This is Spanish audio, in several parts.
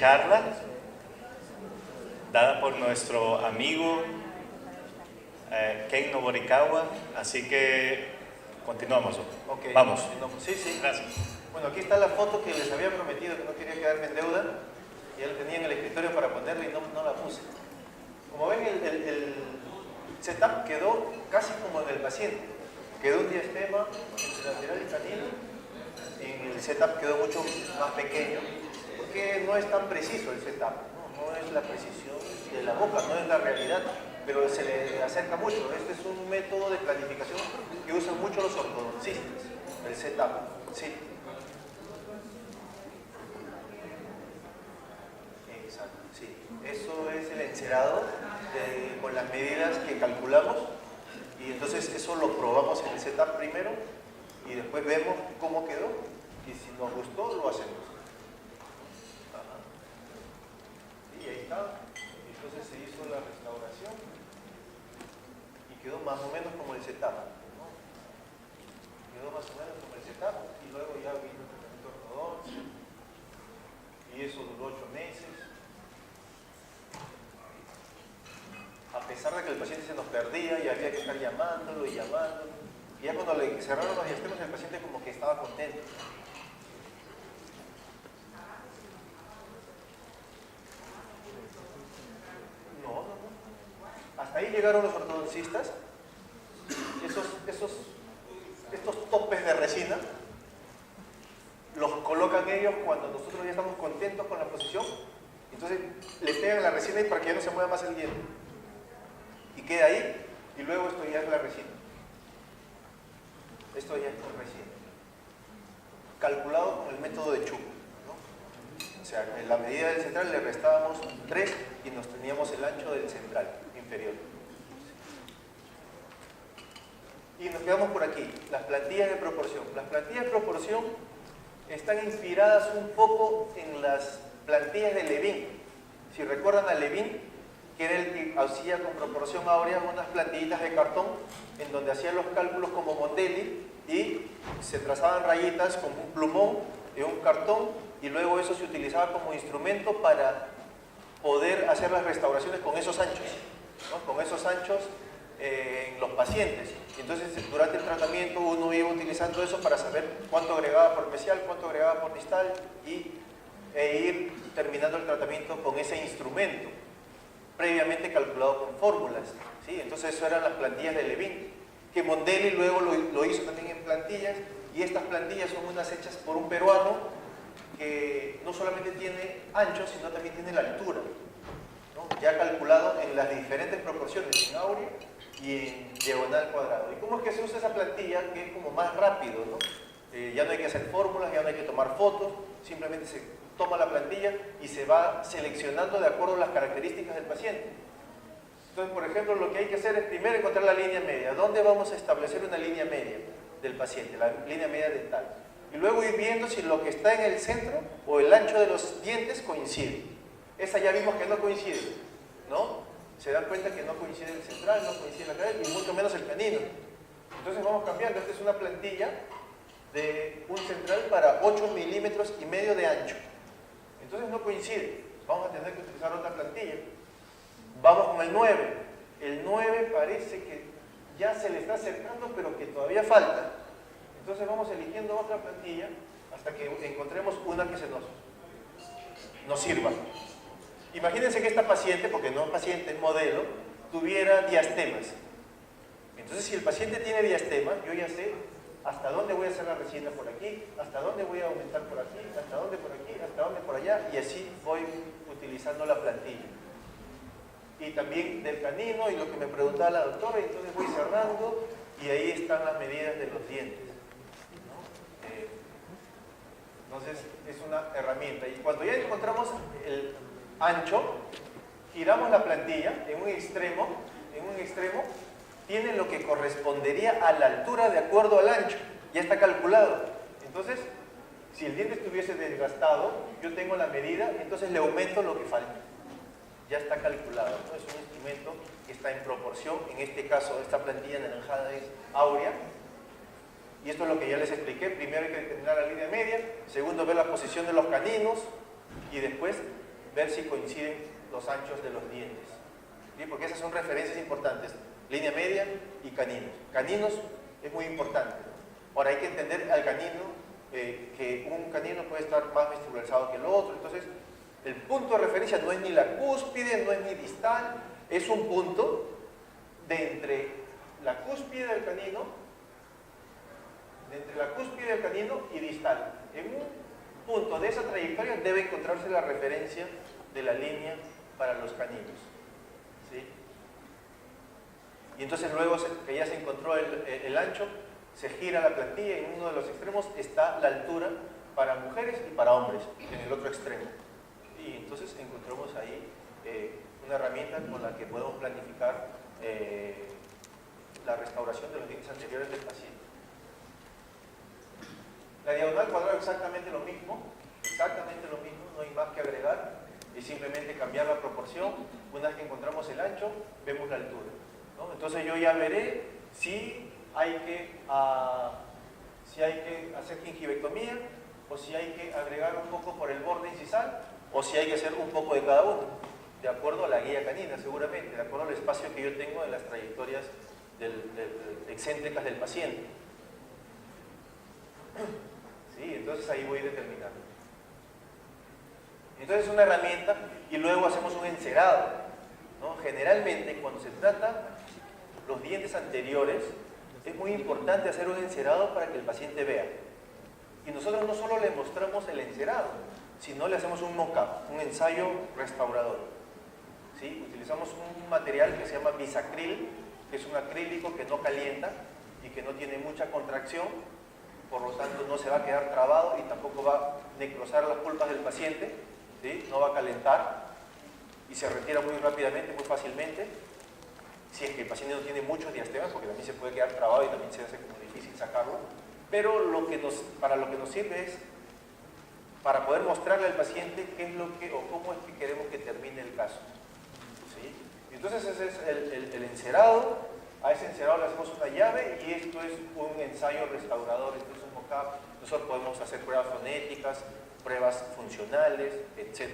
charla dada por nuestro amigo Ken Noborikawa, así que continuamos. Okay. Vamos. Sí, sí. Gracias. Bueno, aquí está la foto que les había prometido, que no quería quedarme en deuda. Ya la tenía en el escritorio para ponerla y no la puse. Como ven, el setup quedó casi como en el paciente. Quedó un diastema entre lateral y canino. Y el setup quedó mucho más pequeño, porque no es tan preciso el setup. No es la precisión de la boca, no es la realidad, pero se le acerca mucho. Este es un método de planificación que usan mucho los ortodoncistas, el setup. Sí. Exacto, sí. Eso es el encerado con las medidas que calculamos, y entonces eso lo probamos en el setup primero y después vemos cómo quedó, y si nos gustó lo hacemos. Ajá. Y ahí está. Entonces se hizo la restauración y quedó más o menos como el setup, ¿no? Quedó más o menos como el setup, y luego ya vino el tratamiento ortodóntico y eso duró 8 meses. A pesar de que el paciente se nos perdía y había que estar llamándolo y llamándolo. Y ya cuando le cerraron los diastemas, el paciente como que estaba contento. No. Hasta ahí llegaron los ortodoncistas. Estos topes de resina los colocan ellos cuando nosotros ya estamos contentos con la posición. Entonces le pegan la resina y para que ya no se mueva más el diente. Y queda ahí, y luego esto ya es la resina. Esto ya es con resina. Calculado con el método de Chu, ¿no? O sea, en la medida del central le restábamos 3 y nos teníamos el ancho del central inferior. Y nos quedamos por aquí, las plantillas de proporción. Las plantillas de proporción están inspiradas un poco en las plantillas de Levin. Si recuerdan a Levin, que era el que hacía con proporción áurea unas plantillitas de cartón en donde hacía los cálculos como Mondelli y se trazaban rayitas con un plumón y un cartón, y luego eso se utilizaba como instrumento para poder hacer las restauraciones con esos anchos, ¿no? Con esos anchos en los pacientes. Entonces durante el tratamiento uno iba utilizando eso para saber cuánto agregaba por mesial, cuánto agregaba por distal, e ir terminando el tratamiento con ese instrumento previamente calculado con fórmulas, ¿sí? Entonces eso eran las plantillas de Levin, que Mondelli luego lo hizo también en plantillas, y estas plantillas son unas hechas por un peruano que no solamente tiene ancho, sino también tiene la altura, ¿no? Ya calculado en las diferentes proporciones, en áurea y en diagonal cuadrado. ¿Y cómo es que se usa esa plantilla? Que es como más rápido, ¿no? Ya no hay que hacer fórmulas, ya no hay que tomar fotos, simplemente se toma la plantilla y se va seleccionando de acuerdo a las características del paciente. Entonces, por ejemplo, lo que hay que hacer es primero encontrar la línea media. ¿Dónde vamos a establecer una línea media del paciente? La línea media dental. Y luego ir viendo si lo que está en el centro o el ancho de los dientes coincide. Esa ya vimos que no coincide, ¿no? Se dan cuenta que no coincide el central, no coincide la cadera y mucho menos el canino. Entonces vamos cambiando. Esta es una plantilla de un central para 8,5 milímetros de ancho. Entonces no coincide. Vamos a tener que utilizar otra plantilla. Vamos con el 9. El 9 parece que ya se le está acercando, pero que todavía falta. Entonces vamos eligiendo otra plantilla hasta que encontremos una que nos sirva. Imagínense que esta paciente, porque no es paciente, es modelo, tuviera diastemas. Entonces si el paciente tiene diastemas, yo ya sé hasta dónde voy a hacer la resina por aquí, hasta dónde voy a aumentar por aquí, hasta dónde por aquí, hasta dónde por allá, y así voy utilizando la plantilla. Y también del canino, y lo que me preguntaba la doctora, y entonces voy cerrando, y ahí están las medidas de los dientes, ¿no? Entonces es una herramienta. Y cuando ya encontramos el ancho, giramos la plantilla en un extremo, tiene lo que correspondería a la altura de acuerdo al ancho, ya está calculado. Entonces, si el diente estuviese desgastado, yo tengo la medida, entonces le aumento lo que falta. Ya está calculado, ¿no? Es un instrumento que está en proporción. En este caso, esta plantilla anaranjada es áurea. Y esto es lo que ya les expliqué. Primero hay que determinar la línea media, segundo ver la posición de los caninos, y después ver si coinciden los anchos de los dientes. ¿Sí? Porque esas son referencias importantes, línea media y caninos. Caninos es muy importante. Ahora hay que entender al canino, que un canino puede estar más vestibularizado que el otro, entonces el punto de referencia no es ni la cúspide, no es ni distal, es un punto de entre la cúspide del canino, y distal. En un punto de esa trayectoria debe encontrarse la referencia de la línea para los caninos. ¿Sí? Y entonces luego que ya se encontró el ancho, se gira la plantilla y en uno de los extremos está la altura para mujeres y para hombres, en el otro extremo. Y entonces encontramos ahí una herramienta con la que podemos planificar la restauración de los dientes anteriores del paciente. La diagonal cuadrada exactamente lo mismo, no hay más que agregar, es simplemente cambiar la proporción. Una vez que encontramos el ancho, vemos la altura, ¿no? Entonces yo ya veré si hay que hacer gingivectomía, o si hay que agregar un poco por el borde incisal, o si hay que hacer un poco de cada uno, de acuerdo a la guía canina seguramente, de acuerdo al espacio que yo tengo en las trayectorias excéntricas del paciente. ¿Sí? Entonces ahí voy determinando. Entonces es una herramienta y luego hacemos un encerado, ¿no? Generalmente cuando se trata los dientes anteriores es muy importante hacer un encerado para que el paciente vea. Y nosotros no solo le mostramos el encerado, sino le hacemos un mock-up, un ensayo restaurador. ¿Sí? Utilizamos un material que se llama bisacril, que es un acrílico que no calienta y que no tiene mucha contracción, por lo tanto no se va a quedar trabado y tampoco va a necrosar las pulpas del paciente, ¿sí? No va a calentar y se retira muy rápidamente, muy fácilmente, si es que el paciente no tiene muchos diastemas, porque también se puede quedar trabado y también se hace como difícil sacarlo, pero para lo que nos sirve es para poder mostrarle al paciente qué es lo que o cómo es que queremos que termine el caso. ¿Sí? Entonces ese es el encerado. A ese encerado le hacemos una llave y esto es un ensayo restaurador, esto es un mock-up. Nosotros podemos hacer pruebas fonéticas, pruebas funcionales, etc.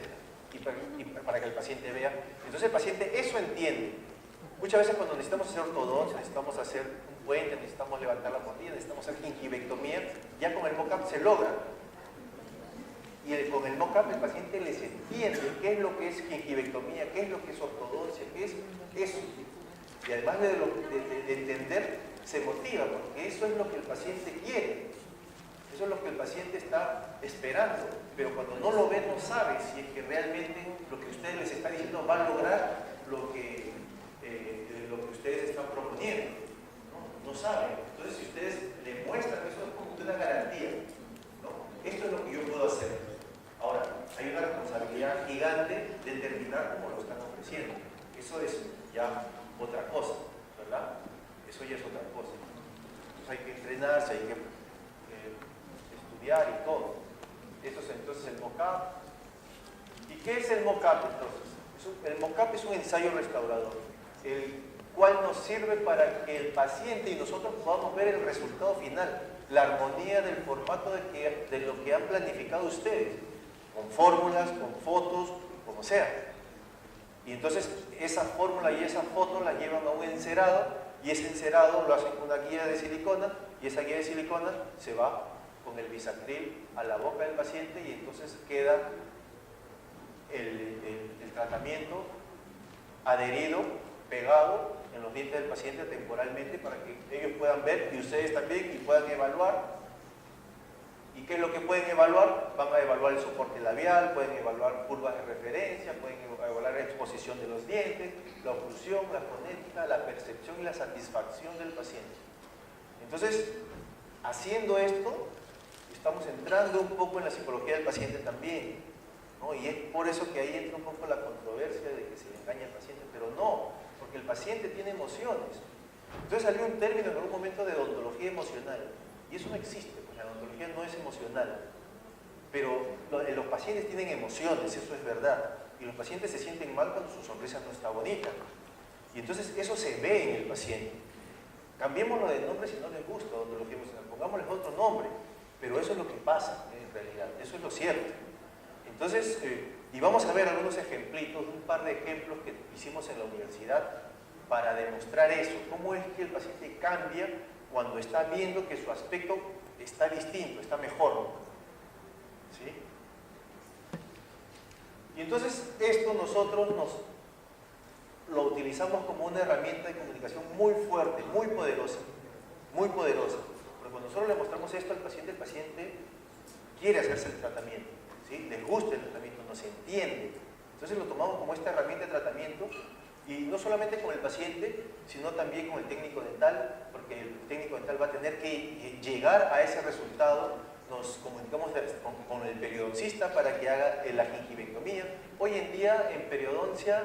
Y para que el paciente vea. Entonces el paciente eso entiende. Muchas veces cuando necesitamos hacer ortodoncia, necesitamos hacer un puente, necesitamos levantar la mordida, necesitamos hacer gingivectomía, ya con el mock-up se logra. Y con el mock-up el paciente les entiende qué es lo que es gingivectomía, qué es lo que es ortodoncia, qué es eso. Y además de entender, se motiva, porque eso es lo que el paciente quiere. Eso es lo que el paciente está esperando. Pero cuando no lo ve, no sabe si es que realmente lo que ustedes les están diciendo va a lograr lo que ustedes están proponiendo. No saben. Entonces, si ustedes le muestran eso, es como una garantía, ¿no? Esto es lo que yo puedo hacer. Ahora, hay una responsabilidad gigante de determinar cómo lo están ofreciendo. Eso es ya otra cosa, ¿verdad? Eso ya es otra cosa. Entonces hay que entrenarse, hay que estudiar y todo. Eso es entonces el mock-up. ¿Y qué es el mock-up entonces? El mock-up es un ensayo restaurador, el cual nos sirve para que el paciente y nosotros podamos ver el resultado final, la armonía del formato de lo que han planificado ustedes, con fórmulas, con fotos, como sea. Y entonces esa fórmula y esa foto la llevan a un encerado y ese encerado lo hacen con una guía de silicona y esa guía de silicona se va con el bisacril a la boca del paciente y entonces queda el tratamiento adherido, pegado en los dientes del paciente temporalmente para que ellos puedan ver y ustedes también y puedan evaluar. ¿Y qué es lo que pueden evaluar? Van a evaluar el soporte labial, pueden evaluar curvas de referencia, pueden evaluar la exposición de los dientes, la oclusión, la fonética, la percepción y la satisfacción del paciente. Entonces, haciendo esto, estamos entrando un poco en la psicología del paciente también, ¿no? Y es por eso que ahí entra un poco la controversia de que se le engaña al paciente, pero no, porque el paciente tiene emociones. Entonces salió un término en algún momento de odontología emocional, y eso no existe. La odontología no es emocional, pero los pacientes tienen emociones, eso es verdad, y los pacientes se sienten mal cuando su sonrisa no está bonita, y entonces eso se ve en el paciente. Cambiémoslo de nombre si no les gusta odontología emocional, pongámosles otro nombre, pero eso es lo que pasa en realidad, eso es lo cierto. Entonces, Y vamos a ver algunos ejemplitos, un par de ejemplos que hicimos en la universidad para demostrar eso, cómo es que el paciente cambia cuando está viendo que su aspecto está distinto, está mejor. ¿Sí? Y entonces esto nosotros lo utilizamos como una herramienta de comunicación muy fuerte, muy poderosa, muy poderosa. Porque cuando nosotros le mostramos esto al paciente, el paciente quiere hacerse el tratamiento, ¿sí? Le gusta el tratamiento, nos entiende. Entonces lo tomamos como esta herramienta de tratamiento y no solamente con el paciente, sino también con el técnico dental, porque el técnico dental va a tener que llegar a ese resultado. Nos comunicamos con el periodoncista para que haga la gingivectomía. Hoy en día en periodoncia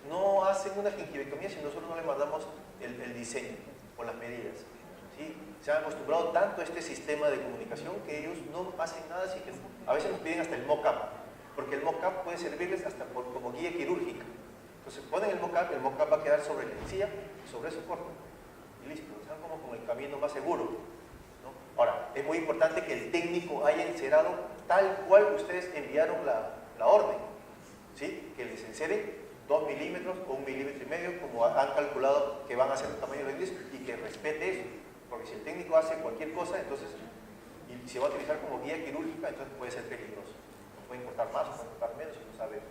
no hacen una gingivectomía si nosotros no le mandamos el diseño o las medidas. ¿Sí? Se han acostumbrado tanto a este sistema de comunicación que ellos no hacen nada, así que a veces nos piden hasta el mock-up, porque el mock-up puede servirles hasta como guía quirúrgica. Entonces ponen el mock-up va a quedar sobre la encía, sobre eso cortan y listo. Están como con el camino más seguro, ¿no? Ahora, es muy importante que el técnico haya encerado tal cual ustedes enviaron la orden, ¿sí? Que les enceren 2 milímetros o 1,5 milímetros, como han calculado que van a ser el tamaño de los dientes, y que respete eso. Porque si el técnico hace cualquier cosa, entonces, y se va a utilizar como guía quirúrgica, entonces puede ser peligroso. Pueden cortar más, pueden cortar menos, y no sabemos.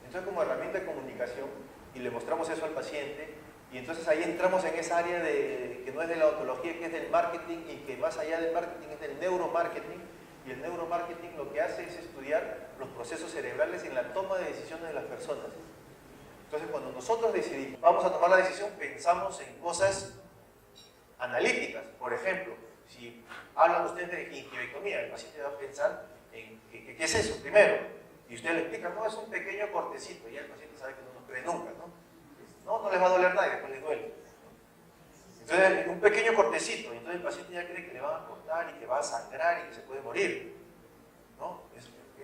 Entonces, como herramienta de comunicación, y le mostramos eso al paciente, y entonces ahí entramos en esa área que no es de la odontología, que es del marketing, y que más allá del marketing es del neuromarketing. Y el neuromarketing lo que hace es estudiar los procesos cerebrales en la toma de decisiones de las personas. Entonces, cuando nosotros decidimos, vamos a tomar la decisión, pensamos en cosas analíticas. Por ejemplo, si hablan ustedes de gingivectomía, el paciente va a pensar en ¿qué es eso? Primero, y usted le explica, no, es un pequeño cortecito, y el paciente sabe que no nos cree nunca, ¿no? No les va a doler nada y después les duele. Entonces, un pequeño cortecito, y entonces el paciente ya cree que le van a cortar y que va a sangrar y que se puede morir, ¿no?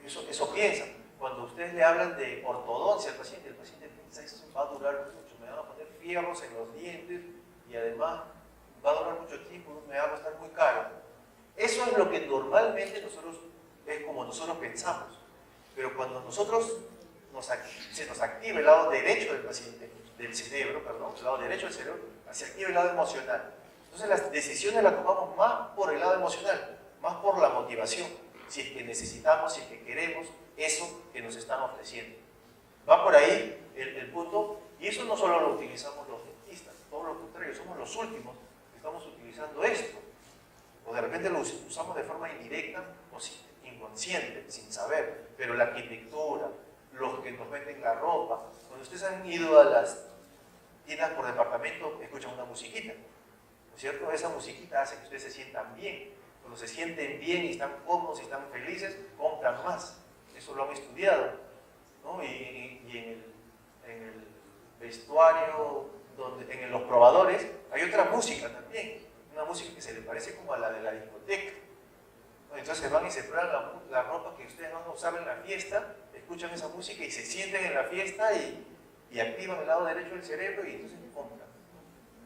Eso piensa. Cuando ustedes le hablan de ortodoncia al paciente, el paciente piensa, eso va a durar mucho, me van a poner fierros en los dientes y además va a durar mucho tiempo, me va a costar muy caro. Eso es lo que normalmente es como nosotros pensamos. Pero cuando se nos activa el lado derecho del paciente, del cerebro, perdón, el lado derecho del cerebro, se activa el lado emocional. Entonces las decisiones las tomamos más por el lado emocional, más por la motivación, si es que necesitamos, si es que queremos eso que nos están ofreciendo. Va por ahí el punto, y eso no solo lo utilizamos los dentistas, todo lo contrario, somos los últimos que estamos utilizando esto. O de repente lo usamos de forma indirecta o inconsciente, sin saber, pero la arquitectura, los que nos venden la ropa, cuando ustedes han ido a las tiendas por departamento, escuchan una musiquita, ¿no es cierto? Esa musiquita hace que ustedes se sientan bien. Cuando se sienten bien y están cómodos y están felices, compran más. Eso lo han estudiado, ¿no? Y en el vestuario, en los probadores, hay otra música también, una música que se le parece como a la de la discoteca, ¿no? Entonces van y se prueban la ropa que ustedes van a usar en la fiesta, escuchan esa música y se sienten en la fiesta y activan el lado derecho del cerebro y entonces compran.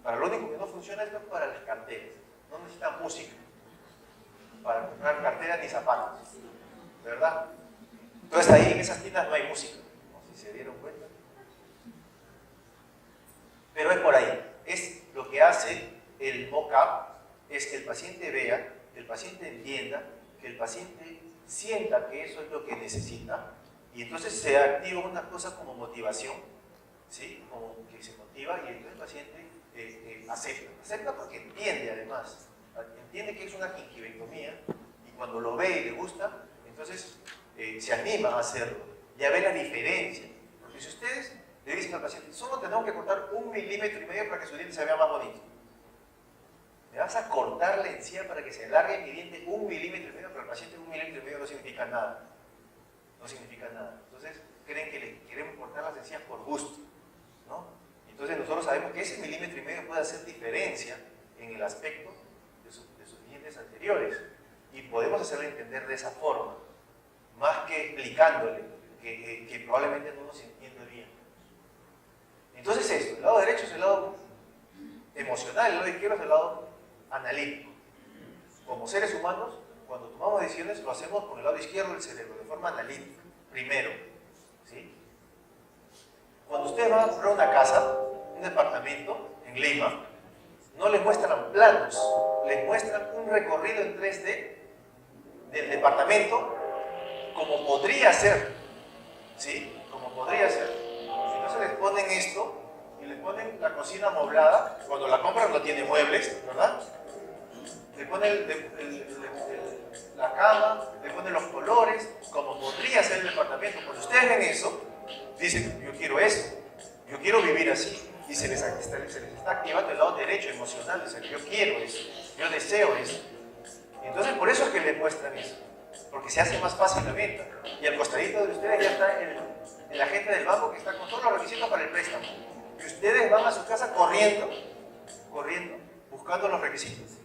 Para lo único que no funciona es para las carteras, no necesitan música para comprar carteras ni zapatos, ¿verdad? Entonces ahí en esas tiendas no hay música, no sé si se dieron cuenta. Pero es por ahí, es lo que hace el mock-up, es que el paciente vea, que el paciente entienda, que el paciente sienta que eso es lo que necesita, y entonces se activa una cosa como motivación, ¿sí? Como que se motiva y entonces el paciente acepta porque entiende además, entiende que es una gingivectomía y cuando lo ve y le gusta, entonces se anima a hacerlo, ya ve la diferencia, porque si ustedes le dicen al paciente, solo tenemos que cortar 1,5 milímetros para que su diente se vea más bonito, me vas a cortar la encía para que se alargue mi diente 1,5 milímetros, pero el paciente 1,5 milímetros no significa nada, no significa nada. Entonces creen que le queremos cortar las encías por gusto, ¿no? Entonces nosotros sabemos que ese 1,5 milímetros puede hacer diferencia en el aspecto de sus dientes anteriores y podemos hacerle entender de esa forma, más que explicándole que probablemente no nos entiende bien. Entonces eso, el lado derecho es el lado emocional, el lado izquierdo es el lado analítico. Como seres humanos, cuando tomamos decisiones lo hacemos con el lado izquierdo del cerebro, de forma analítica. primero, ¿sí? Cuando ustedes van a comprar una casa, un departamento en Lima, no les muestran planos, les muestran un recorrido en 3D del departamento como podría ser, ¿sí? Como podría ser. Entonces les ponen esto y les ponen la cocina amoblada. Cuando la compran no tiene muebles, ¿verdad? Le ponen la cama, le ponen los colores, como podría ser el departamento. Cuando ustedes ven eso, dicen, yo quiero eso, yo quiero vivir así. Y se les está activando el lado derecho emocional, dicen, yo quiero eso, yo deseo eso. Y entonces por eso es que les muestran eso, porque se hace más fácil la venta. Y al costadito de ustedes ya está el agente del banco que está con todos los requisitos para el préstamo. Y ustedes van a su casa corriendo, buscando los requisitos.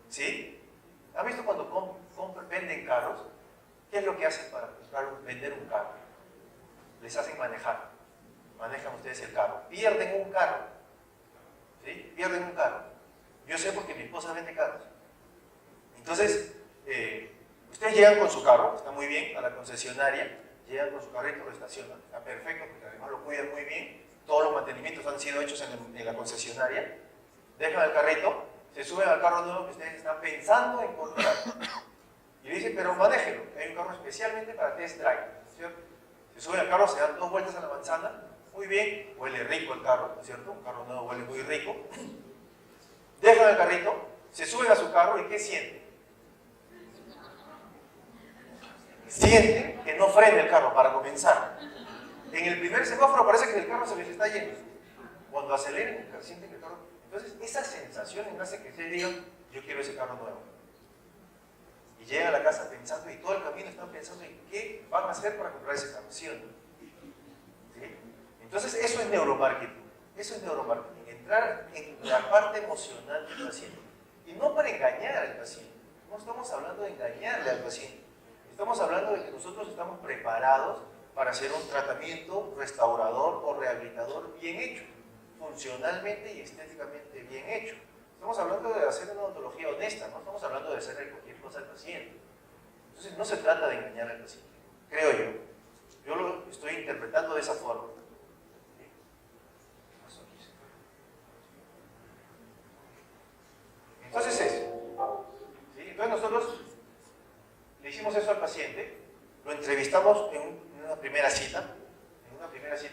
¿Sí? ¿Han visto cuando venden carros? ¿Qué es lo que hacen para vender un carro? Les hacen manejar. Manejan ustedes el carro. Pierden un carro. ¿Sí? Pierden un carro. Yo sé porque mi esposa vende carros. Entonces, ustedes llegan con su carro, está muy bien, a la concesionaria, llegan con su carrito, lo estacionan, está perfecto, porque además lo cuidan muy bien, todos los mantenimientos han sido hechos en la concesionaria, dejan el carrito, se suben al carro nuevo que ustedes están pensando en comprar. Y le dicen, pero manéjelo, hay un carro especialmente para test drive, ¿cierto? Se suben al carro, se dan 2 vueltas a la manzana, muy bien, huele rico el carro, ¿cierto? Un carro nuevo huele muy rico. Dejan el carrito, se suben a su carro y ¿qué sienten? Sienten que no frena el carro para comenzar. En el primer semáforo parece que el carro se les está yendo. Cuando aceleren, sienten que el carro... Entonces, esa sensación hace que ustedes digan, yo quiero ese carro nuevo. Y llegan a la casa pensando, y todo el camino están pensando en qué van a hacer para comprar ese carro, ¿sí o no? ¿Sí? Entonces, eso es neuromarketing. Eso es neuromarketing. Entrar en la parte emocional del paciente. Y no para engañar al paciente. No estamos hablando de engañarle al paciente. Estamos hablando de que nosotros estamos preparados para hacer un tratamiento restaurador o rehabilitador bien hecho, funcionalmente y estéticamente bien hecho. Estamos hablando de hacer una odontología honesta, no estamos hablando de hacerle cualquier cosa al paciente. Entonces no se trata de engañar al paciente, creo yo. Yo lo estoy interpretando de esa forma. Entonces eso. ¿Sí? Entonces nosotros le hicimos eso al paciente, lo entrevistamos en una primera cita,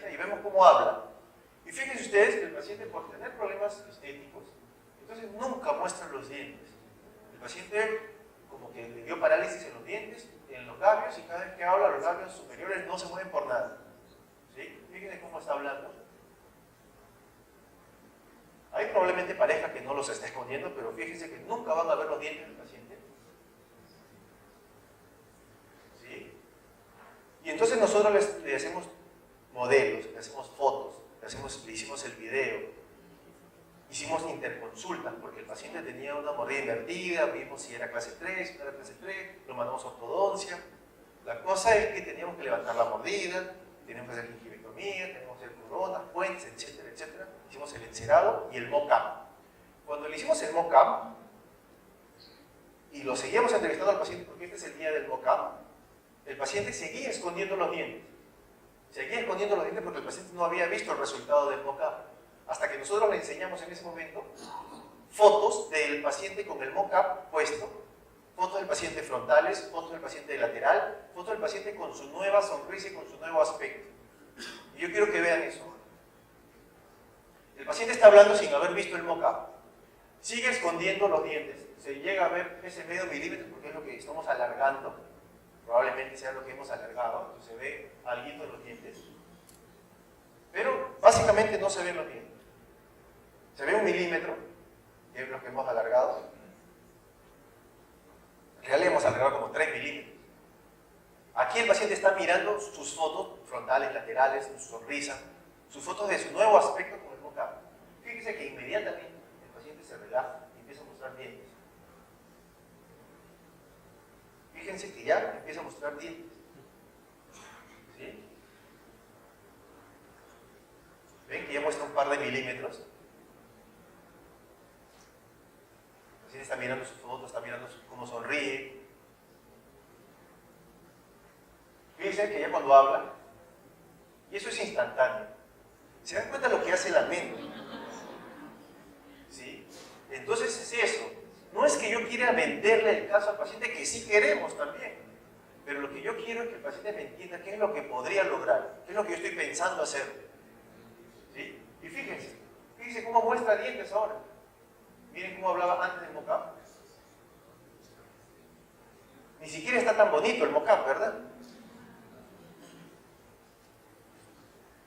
y vemos cómo habla. Y fíjense ustedes que el paciente, por tener problemas estéticos, entonces nunca muestra los dientes. El paciente como que le dio parálisis en los dientes, en los labios, y cada vez que habla los labios superiores no se mueven por nada. ¿Sí? Fíjense cómo está hablando. Hay probablemente pareja que no los está escondiendo, pero fíjense que nunca van a ver los dientes del paciente. ¿Sí? Y entonces nosotros le hacemos modelos, le hacemos fotos, le hicimos el video, hicimos interconsultas, porque el paciente tenía una mordida invertida, vimos si era clase 3, si no era clase 3, lo mandamos a ortodoncia. La cosa es que teníamos que levantar la mordida, teníamos que hacer gingivectomía, teníamos que hacer coronas, puentes, etcétera, etcétera. Hicimos el encerado y el mock-up. Cuando le hicimos el mock-up, y lo seguíamos entrevistando al paciente, porque este es el día del mock-up, el paciente seguía escondiendo los dientes. Seguía escondiendo los dientes porque el paciente no había visto el resultado del mock-up. Hasta que nosotros le enseñamos en ese momento fotos del paciente con el mock-up puesto, fotos del paciente frontales, fotos del paciente lateral, fotos del paciente con su nueva sonrisa y con su nuevo aspecto. Y yo quiero que vean eso. El paciente está hablando sin haber visto el mock-up. Sigue escondiendo los dientes. Se llega a ver ese medio milímetro porque es lo que estamos alargando. Probablemente sea lo que hemos alargado, entonces se ve alguito en los dientes. Pero básicamente no se ven los dientes. Se ve 1 milímetro, que es lo que hemos alargado. En realidad hemos alargado como 3 milímetros. Aquí el paciente está mirando sus fotos frontales, laterales, su sonrisa, sus fotos de su nuevo aspecto con el mock-up. Fíjense que inmediatamente el paciente se relaja y empieza a mostrar dientes. Fíjense que ya empieza a mostrar dientes. ¿Sí? ¿Ven que ya muestra un par de milímetros? El paciente está mirando sus fotos, está mirando cómo sonríe. Fíjense que ya cuando cuando habla, y eso es instantáneo. ¿Se dan cuenta lo que hace la mente? ¿Sí? Entonces es eso. No es que yo quiera venderle el caso al paciente, que sí queremos también, pero lo que yo quiero es que el paciente me entienda qué es lo que podría lograr, qué es lo que yo estoy pensando hacer. ¿Sí? Y fíjense cómo muestra dientes ahora. Miren cómo hablaba antes del mock-up. Ni siquiera está tan bonito el mock-up, ¿verdad?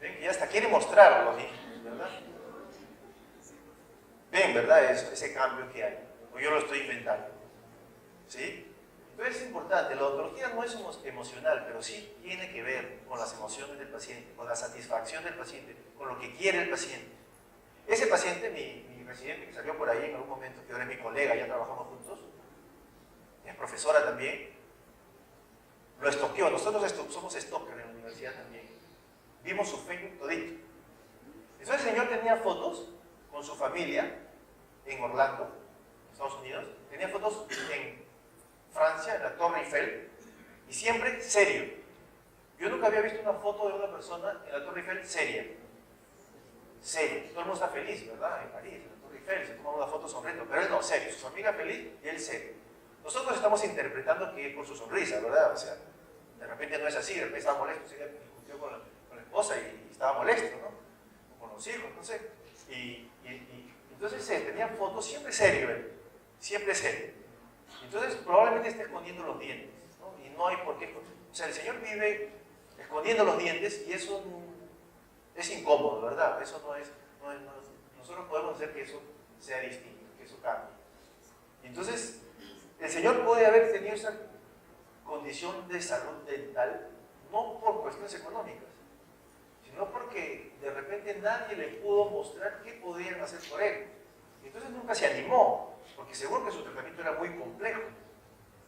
¿Ven? Y hasta quiere mostrarlo, ¿verdad? Ven, ¿verdad? Ese cambio que hay. O yo lo estoy inventando. ¿Sí? Entonces es importante. La odontología no es emocional, pero sí tiene que ver con las emociones del paciente, con la satisfacción del paciente, con lo que quiere el paciente. Ese paciente, mi residente que salió por ahí en algún momento, que ahora es mi colega, ya trabajamos juntos, es profesora también, lo estoqueó. Nosotros somos stalkers en la universidad también. Vimos su Facebook todito. Entonces el señor tenía fotos con su familia en Orlando, Estados Unidos, tenía fotos en Francia, en la Torre Eiffel, y siempre serio. Yo nunca había visto una foto de una persona en la Torre Eiffel seria. Serio. Todo el mundo está feliz, ¿verdad? En París, en la Torre Eiffel, se toma una foto sonriendo, pero él no, serio. Su familia feliz y él serio. Nosotros estamos interpretando que es por su sonrisa, ¿verdad? O sea, de repente no es así, de repente estaba molesto, se discutió con la esposa y estaba molesto, ¿no? O con los hijos, no sé. Y entonces tenía fotos siempre serio él, siempre serio. Entonces probablemente esté escondiendo los dientes, ¿no? Y no hay por qué. O sea, el señor vive escondiendo los dientes y eso es incómodo, ¿verdad? Eso no es. Nosotros podemos hacer que eso sea distinto, que eso cambie. Entonces, el señor puede haber tenido esa condición de salud dental no por cuestiones económicas, sino porque de repente nadie le pudo mostrar qué podían hacer por él. Entonces nunca se animó, porque seguro que su tratamiento era muy complejo,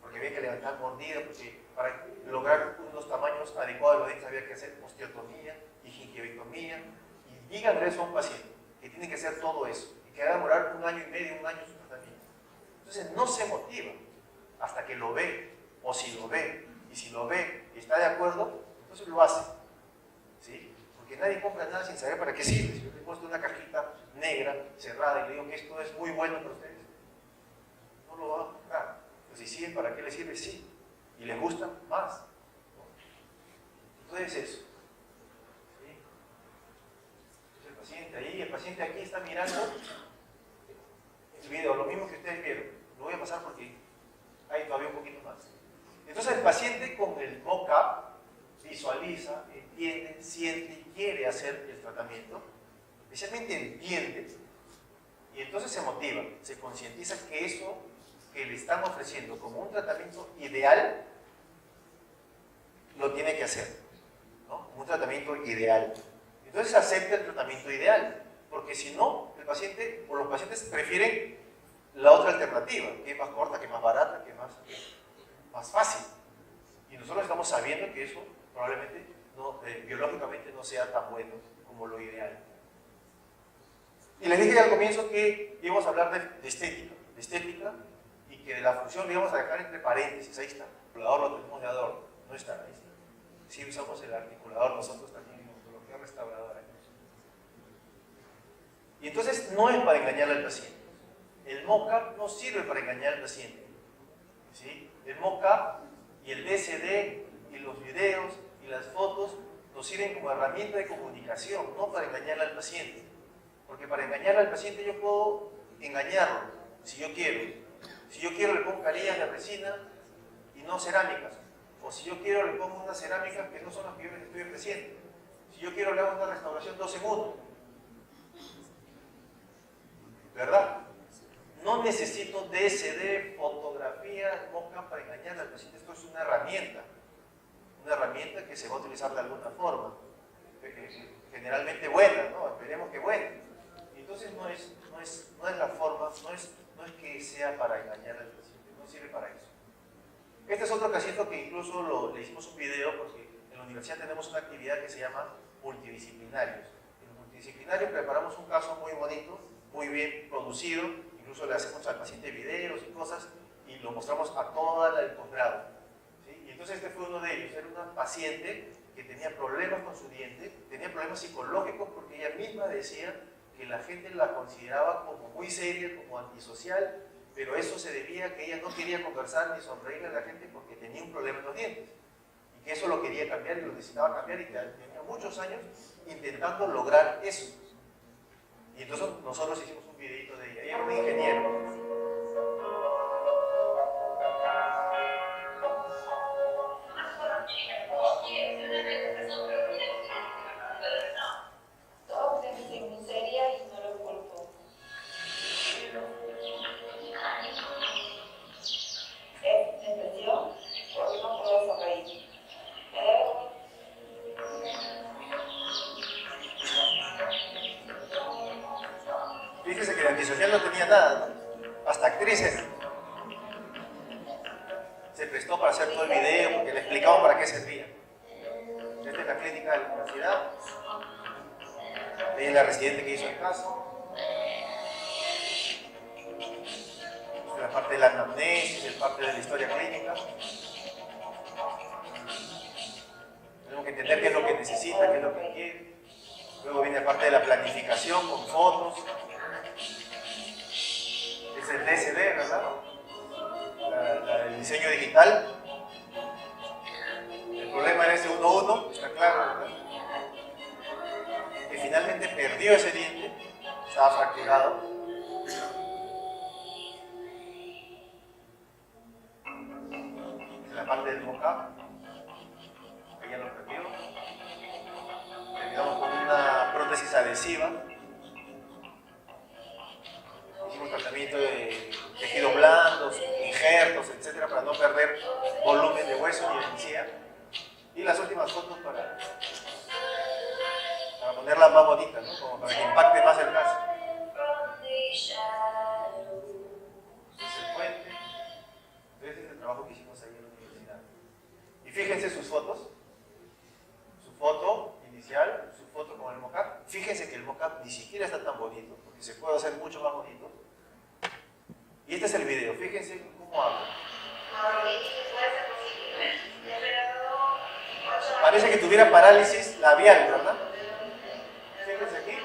porque había que levantar mordida, porque para lograr unos tamaños adecuados de los dientes había que hacer osteotomía y gingivitomía, y díganle eso a un paciente, que tiene que hacer todo eso, y que va a demorar 1 año y medio, 1 año su tratamiento. Entonces no se motiva hasta que lo ve, o si lo ve, y si lo ve y está de acuerdo, entonces lo hace. ¿Sí? Porque nadie compra nada sin saber para qué sirve. Si yo le muestro una cajita negra, cerrada, y le digo que esto es muy bueno para ustedes, no lo van a comprar. Pero si sí, ¿para qué les sirve? Sí. Y les gusta más. Entonces eso. ¿Sí? Entonces el paciente ahí, el paciente aquí está mirando el video, lo mismo que ustedes vieron. Lo voy a pasar porque hay todavía un poquito más. Entonces el paciente con el mock-up visualiza, entiende, siente y quiere hacer el tratamiento, especialmente entiende, y entonces se motiva, se concientiza que eso que le están ofreciendo como un tratamiento ideal, lo tiene que hacer, ¿no? Un tratamiento ideal. Entonces acepta el tratamiento ideal, porque si no, el paciente o los pacientes prefieren la otra alternativa, que es más corta, que es más barata, que es más fácil. Y nosotros estamos sabiendo que eso probablemente biológicamente no sea tan bueno como lo ideal. Y les dije al comienzo que íbamos a hablar de estética, y que de la función le íbamos a dejar entre paréntesis. Ahí está, el articulador lo tenemos de adorno, no está, ahí está. Sí usamos el articulador nosotros también en odontología restauradora. Y entonces no es para engañar al paciente. El mock-up no sirve para engañar al paciente. ¿Sí? El mock-up y el DCD y los videos y las fotos nos sirven como herramienta de comunicación, no para engañar al paciente. Porque para engañar al paciente yo puedo engañarlo, si yo quiero. Si yo quiero le pongo carillas de resina y no cerámicas. O si yo quiero le pongo unas cerámicas que no son las que yo les estoy ofreciendo. Si yo quiero le hago una restauración 2 segundos. ¿Verdad? No necesito DSD, fotografía, mock-up para engañar al paciente. Esto es una herramienta que se va a utilizar de alguna forma, generalmente buena, ¿no? Esperemos que buena. Entonces no es la forma, no es que sea para engañar al paciente, no sirve para eso. Este es otro casito que incluso le hicimos un video porque en la universidad tenemos una actividad que se llama multidisciplinarios. En los multidisciplinarios preparamos un caso muy bonito, muy bien producido, incluso le hacemos al paciente videos y cosas y lo mostramos a toda la del posgrado. ¿Sí? Y entonces este fue uno de ellos, era una paciente que tenía problemas con su diente, tenía problemas psicológicos porque ella misma decía que la gente la consideraba como muy seria, como antisocial, pero eso se debía a que ella no quería conversar ni sonreírle a la gente porque tenía un problema en los dientes. Y que eso lo quería cambiar y lo necesitaba cambiar y que tenía muchos años intentando lograr eso. Y entonces nosotros hicimos un videito de ella. Ella era una ingeniera. Fíjese que la antisocial no tenía nada, ¿no? Hasta actrices se prestó para hacer todo el video porque le explicaban para qué servía. Esta es la clínica de la universidad. Ella es la residente que hizo el caso. Esta es la parte de la anamnesis, es parte de la historia clínica. Tenemos que entender qué es lo que necesita, qué es lo que quiere. Luego viene la parte de la planificación con fotos. Es el DSD, ¿verdad? El diseño digital. El problema era ese 1-1, está claro, ¿verdad? Que finalmente perdió ese diente, estaba fracturado. Es la parte del mocap. Ella lo perdió. Terminamos con una prótesis adhesiva. Hicimos tratamiento de tejidos blandos, injertos, etcétera, para no perder volumen de hueso ni encía. Y las últimas fotos para ponerlas más bonitas, ¿no? Como para que impacte más el caso. Este es el puente. Este es el trabajo que hicimos ahí en la universidad. Y fíjense sus fotos. Su foto inicial, su foto con el mocap. Fíjense que el mocap ni siquiera está tan bonito, porque se puede hacer mucho más bonito. Y este es el video, fíjense cómo habla. Parece que tuviera parálisis labial, ¿verdad? Fíjense aquí.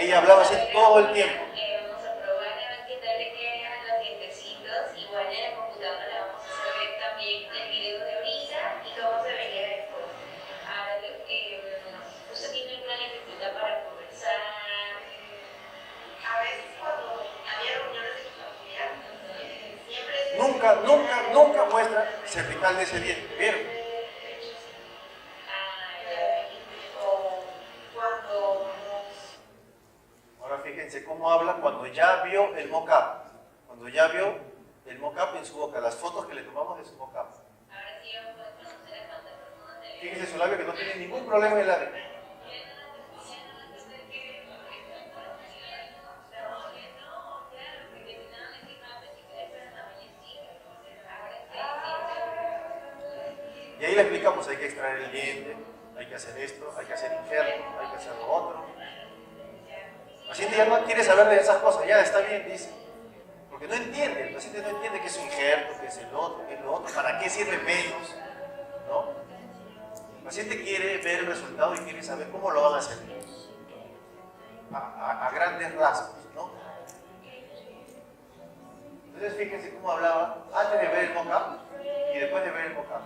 Ella hablaba así todo el tiempo. Vamos a probar a ver qué tal le quedan los dientecitos. Igual en la computadora le vamos a hacer ver también el video de ahorita y cómo se vería después. Ahora, usted tiene una dificultad para conversar. A veces cuando había reuniones de familia, siempre... Nunca muestra cervical de ese diente, ¿vieron? Ahora fíjense cómo habla cuando ya vio el mocap. Cuando ya vio el mocap en su boca, las fotos que le tomamos de su mocap. Ahora sí vamos a conocer a cuántas personas de... Fíjense su labio que no tiene ningún problema en el labio. Y ahí le explicamos, hay que extraer el diente, hay que hacer esto, hay que hacer injerto, hay que hacer lo otro. El paciente ya no quiere saber de esas cosas, ya está bien, dice. Porque no entiende, el paciente no entiende qué es un injerto, qué es el otro, qué es lo otro, para qué sirve menos, ¿no? El paciente quiere ver el resultado y quiere saber cómo lo van a hacer. A grandes rasgos, ¿no? Entonces fíjense cómo hablaba antes de ver el mocap y después de ver el mocap.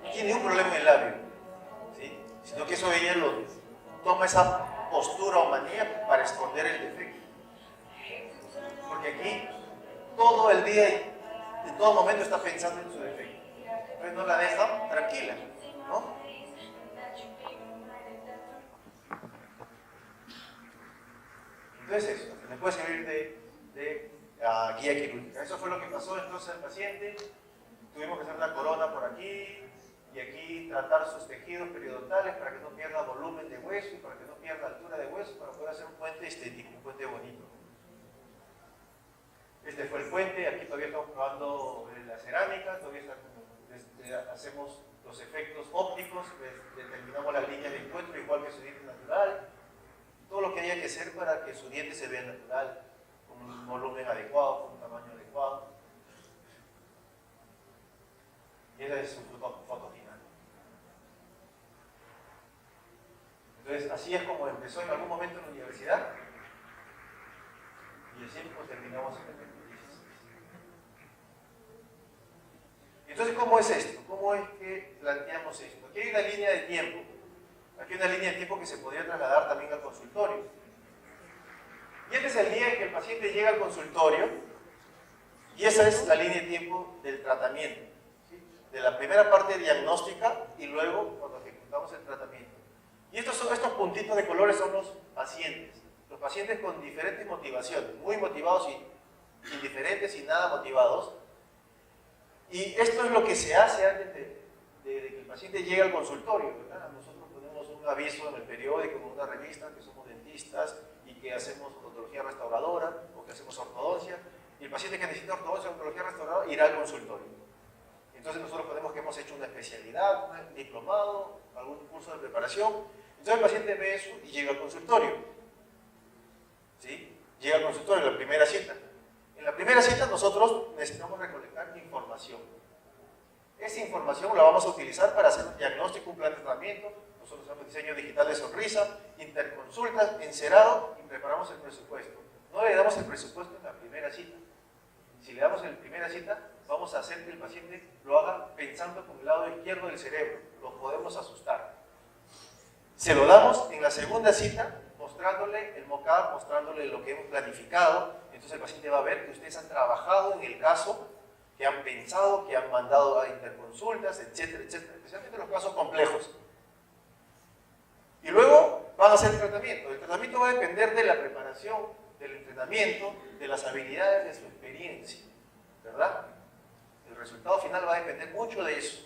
No tiene ningún problema en el labio, ¿sí? Sino que eso ella lo toma esa postura o manía para esconder el defecto. Porque aquí todo el día y en todo momento está pensando en su defecto. Entonces no la deja tranquila, ¿no? Entonces eso, le puede servir de guía quirúrgica. Eso fue lo que pasó entonces al paciente. Tuvimos que hacer una corona por aquí y aquí tratar sus tejidos periodontales para que no pierda volumen de hueso y para que no pierda altura de hueso, para poder hacer un puente estético, un puente bonito. Este fue el puente, aquí todavía estamos probando la cerámica, todavía hacemos los efectos ópticos, determinamos las líneas de encuentro igual que su diente natural. Todo lo que había que hacer para que su diente se vea natural, como un volumen adecuado, con un tamaño adecuado. Y esa es su foto final. Entonces, así es como empezó en algún momento en la universidad. Y así pues terminamos en el 2016. Entonces, ¿cómo es esto? ¿Cómo es que planteamos esto? Aquí hay una línea de tiempo. Aquí hay una línea de tiempo que se podría trasladar también al consultorio. Y este es el día en que el paciente llega al consultorio y esa es la línea de tiempo del tratamiento. ¿Sí? De la primera parte diagnóstica y luego cuando ejecutamos el tratamiento. Y estos puntitos de colores son los pacientes. Los pacientes con diferentes motivaciones, muy motivados y indiferentes y nada motivados. Y esto es lo que se hace antes de que el paciente llegue al consultorio, ¿verdad? Nosotros ponemos un aviso en el periódico, en una revista, que somos dentistas y que hacemos odontología restauradora o que hacemos ortodoncia. Y el paciente que necesita ortodoncia o odontología restauradora irá al consultorio. Entonces nosotros ponemos que hemos hecho una especialidad, un diplomado, algún curso de preparación. Entonces el paciente ve eso y llega al consultorio. ¿Sí? Llega al consultorio en la primera cita. En la primera cita nosotros necesitamos recolectar información. Esa información la vamos a utilizar para hacer un diagnóstico, un plan de tratamiento. Nosotros hacemos diseño digital de sonrisa, interconsultas, encerado y preparamos el presupuesto. No le damos el presupuesto en la primera cita. Si le damos en la primera cita, vamos a hacer que el paciente lo haga pensando con el lado izquierdo del cerebro. Lo podemos asustar. Se lo damos en la segunda cita, mostrándole el mock-up, mostrándole lo que hemos planificado. Entonces el paciente va a ver que ustedes han trabajado en el caso, que han pensado, que han mandado a interconsultas, etcétera, etcétera, especialmente en los casos complejos. Y luego van a hacer el tratamiento. El tratamiento va a depender de la preparación, del entrenamiento, de las habilidades, de su experiencia, ¿verdad? El resultado final va a depender mucho de eso.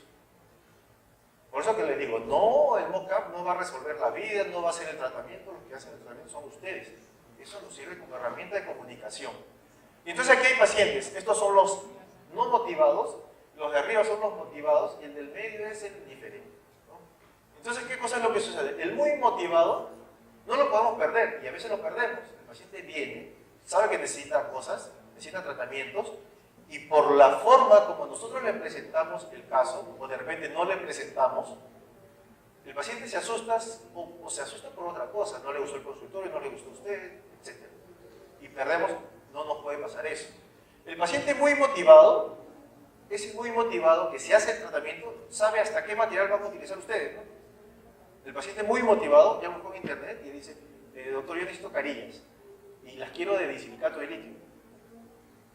Por eso que les digo, no, el mock-up no va a resolver la vida, no va a hacer el tratamiento, los que hacen el tratamiento son ustedes. Eso nos sirve como herramienta de comunicación. Y entonces aquí hay pacientes, estos son los no motivados, los de arriba son los motivados y el del medio es el diferente, ¿no? Entonces, ¿qué cosa es lo que sucede? El muy motivado no lo podemos perder y a veces lo perdemos. El paciente viene, sabe que necesita cosas, necesita tratamientos y por la forma como nosotros le presentamos el caso o de repente no le presentamos, el paciente se asusta o se asusta por otra cosa, no le gustó el consultorio, no le gustó a usted, etc. Y perdemos, no nos puede pasar eso. El paciente muy motivado, ese muy motivado que se hace el tratamiento, sabe hasta qué material van a utilizar ustedes, ¿no? El paciente muy motivado ya buscó en internet y dice, doctor, yo necesito carillas y las quiero de disilicato de litio,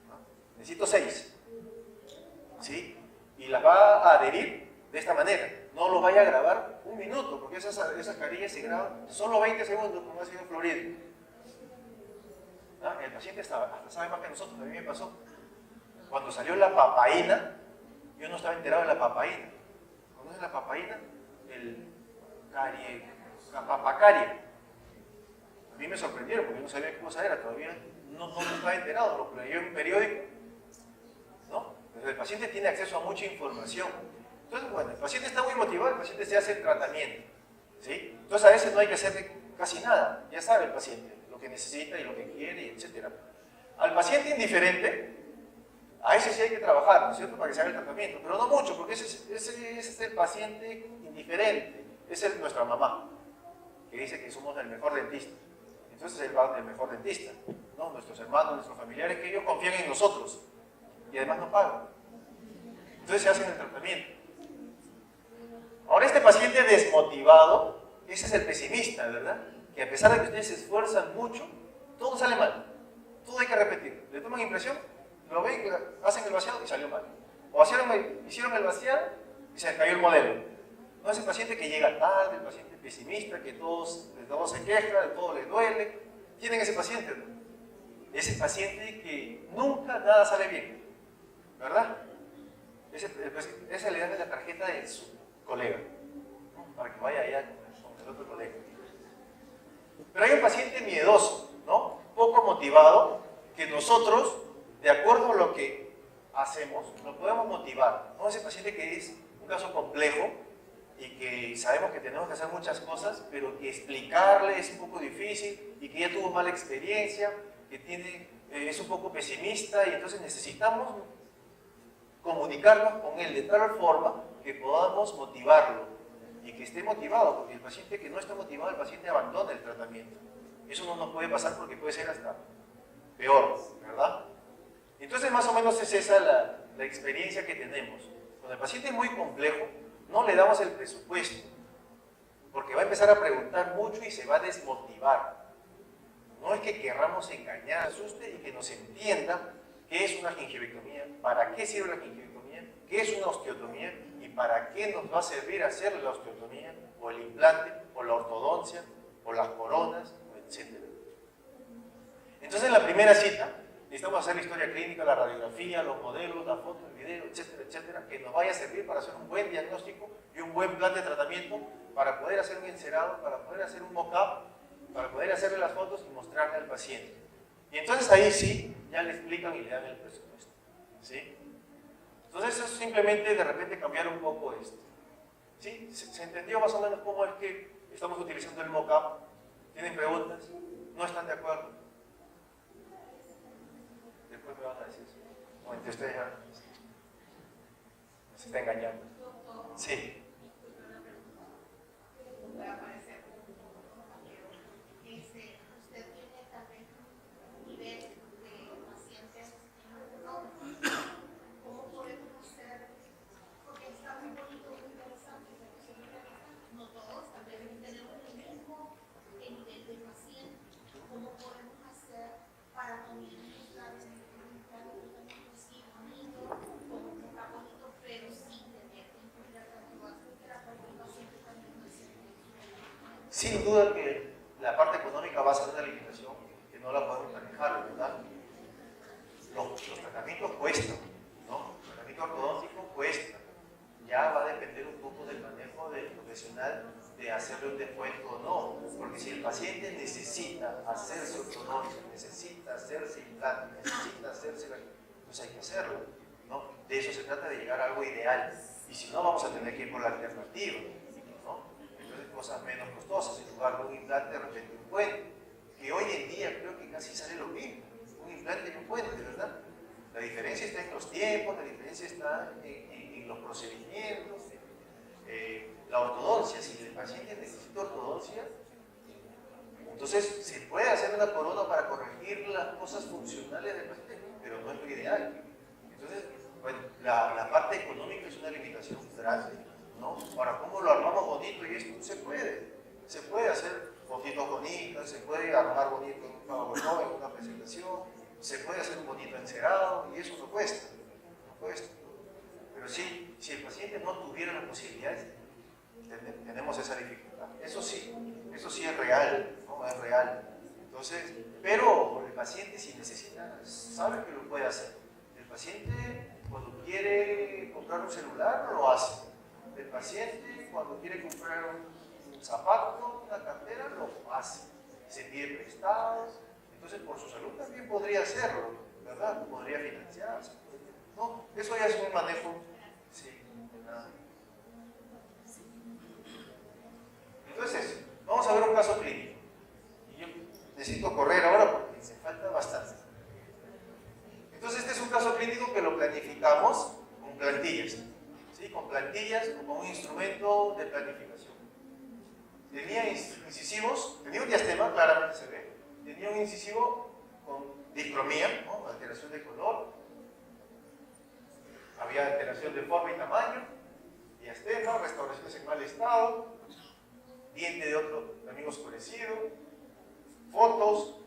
¿no? Necesito 6, ¿sí? Y las va a adherir de esta manera. No lo vaya a grabar un minuto, porque esas carillas se graban solo 20 segundos, como ha sido Florido. ¿Ah? El paciente hasta sabe más que nosotros. A mí me pasó. Cuando salió la papaína, yo no estaba enterado de la papaína. ¿Conocen la papaína? La papacaria. A mí me sorprendieron porque yo no sabía qué cosa era. Todavía no estaba enterado. Lo leí en un periódico, ¿no? Pero el paciente tiene acceso a mucha información. Entonces, bueno, el paciente está muy motivado, el paciente se hace el tratamiento, ¿sí? Entonces a veces no hay que hacer casi nada, ya sabe el paciente lo que necesita y lo que quiere, etc. Al paciente indiferente, a ese sí hay que trabajar, ¿no es cierto?, para que se haga el tratamiento, pero no mucho, porque ese es el paciente indiferente, ese es nuestra mamá, que dice que somos el mejor dentista. Entonces él va del mejor dentista, ¿no? Nuestros hermanos, nuestros familiares, que ellos confían en nosotros y además no pagan. Entonces se hacen el tratamiento. Ahora este paciente desmotivado, ese es el pesimista, ¿verdad? Que a pesar de que ustedes se esfuerzan mucho, todo sale mal. Todo hay que repetir. Le toman impresión, lo ven, hacen el vaciado y salió mal. O hicieron el vaciado y se cayó el modelo. No es el paciente que llega tarde, el paciente pesimista, que de todo se queja, de todo le duele. Tienen ese paciente, ¿no? Ese paciente que nunca nada sale bien, ¿verdad? Esa le dan la tarjeta de su colega, ¿no? Para que vaya allá con el otro colega. Pero hay un paciente miedoso, ¿no? Poco motivado, que nosotros, de acuerdo a lo que hacemos, lo podemos motivar, ¿no? Ese paciente que es un caso complejo y que sabemos que tenemos que hacer muchas cosas, pero que explicarle es un poco difícil y que ya tuvo mala experiencia, que tiene es un poco pesimista y entonces necesitamos comunicarnos con él de tal forma que podamos motivarlo y que esté motivado, porque el paciente que no está motivado, el paciente abandona el tratamiento. Eso no nos puede pasar porque puede ser hasta peor, ¿verdad? Entonces más o menos es esa la experiencia que tenemos. Cuando el paciente es muy complejo, no le damos el presupuesto, porque va a empezar a preguntar mucho y se va a desmotivar. No es que querramos engañar, asuste y que nos entienda qué es una gingivectomía, para qué sirve la gingivectomía, qué es una osteotomía y para qué nos va a servir hacer la osteotomía, o el implante, o la ortodoncia, o las coronas, etc. Entonces en la primera cita necesitamos hacer la historia clínica, la radiografía, los modelos, la foto, el video, etcétera, etcétera, que nos vaya a servir para hacer un buen diagnóstico y un buen plan de tratamiento, para poder hacer un encerado, para poder hacer un mock-up, para poder hacerle las fotos y mostrarle al paciente. Y entonces ahí sí, ya le explican y le dan el presupuesto. ¿Sí? Entonces eso es simplemente de repente cambiar un poco esto. ¿Sí? ¿Se entendió más o menos cómo es que estamos utilizando el mock-up? ¿Tienen preguntas? ¿No están de acuerdo? Después me van a decir eso. O entre ustedes ya se está engañando. Sí. Usted tiene también nivel de pacientes ¿cómo podemos hacer? Porque está muy bonito, muy interesante, no todos también tenemos el mismo nivel de paciente. ¿Cómo podemos hacer para administrar este tratamiento sí bonito, como que está bonito, pero sin tener que incluir la terapia del paciente también no es Sin duda que la parte económica va a ser una limitación que no la podemos manejar, ¿verdad? Los tratamientos cuestan, ¿no? El tratamiento ortodóntico cuesta. Ya va a depender un poco del manejo del profesional de hacerle un descuento o no. Porque si el paciente necesita hacerse ortodoncia, necesita hacerse implante, necesita hacerse pues hay que hacerlo, ¿no? De eso se trata, de llegar a algo ideal. Y si no, vamos a tener que ir por la alternativa, ¿no? Entonces, cosas menos costosas, en lugar de un implante, de repente un puente, que hoy en día creo que casi sale lo mismo, un implante y un puente, ¿verdad? La diferencia está en los tiempos, la diferencia está en los procedimientos, la ortodoncia. Si el paciente necesita ortodoncia, entonces se puede hacer una corona para corregir las cosas funcionales del paciente, pero no es lo ideal. Entonces, bueno, la parte económica es una limitación grande, ¿no? Ahora, ¿cómo lo armamos bonito? Y esto se puede hacer fotitos bonitas, se puede armar bonito en un PowerPoint, en una presentación, se puede hacer un bonito encerado, y eso no cuesta. Pero sí, si el paciente no tuviera las posibilidades, tenemos esa dificultad. Eso sí es real, ¿no? Es real. Entonces, pero el paciente, si necesita, sabe que lo puede hacer. El paciente, cuando quiere comprar un celular, lo hace. El paciente, cuando quiere comprar un zapato, una cartera, lo hace. Se pide prestados. Entonces, por su salud también podría hacerlo, ¿verdad? Podría financiarse. No, eso ya es un manejo. Sí, nada. Entonces, vamos a ver un caso clínico. Y yo necesito correr ahora porque me falta bastante. Entonces, este es un caso clínico que lo planificamos con plantillas. ¿Sí? Con plantillas o con un instrumento de planificación. Tenía incisivos, tenía un diastema, claramente se ve. Tenía un incisivo con discromía, ¿no? Alteración de color. Había alteración de forma y tamaño. Diastema, restauraciones en mal estado. Diente de otro también oscurecido, fotos.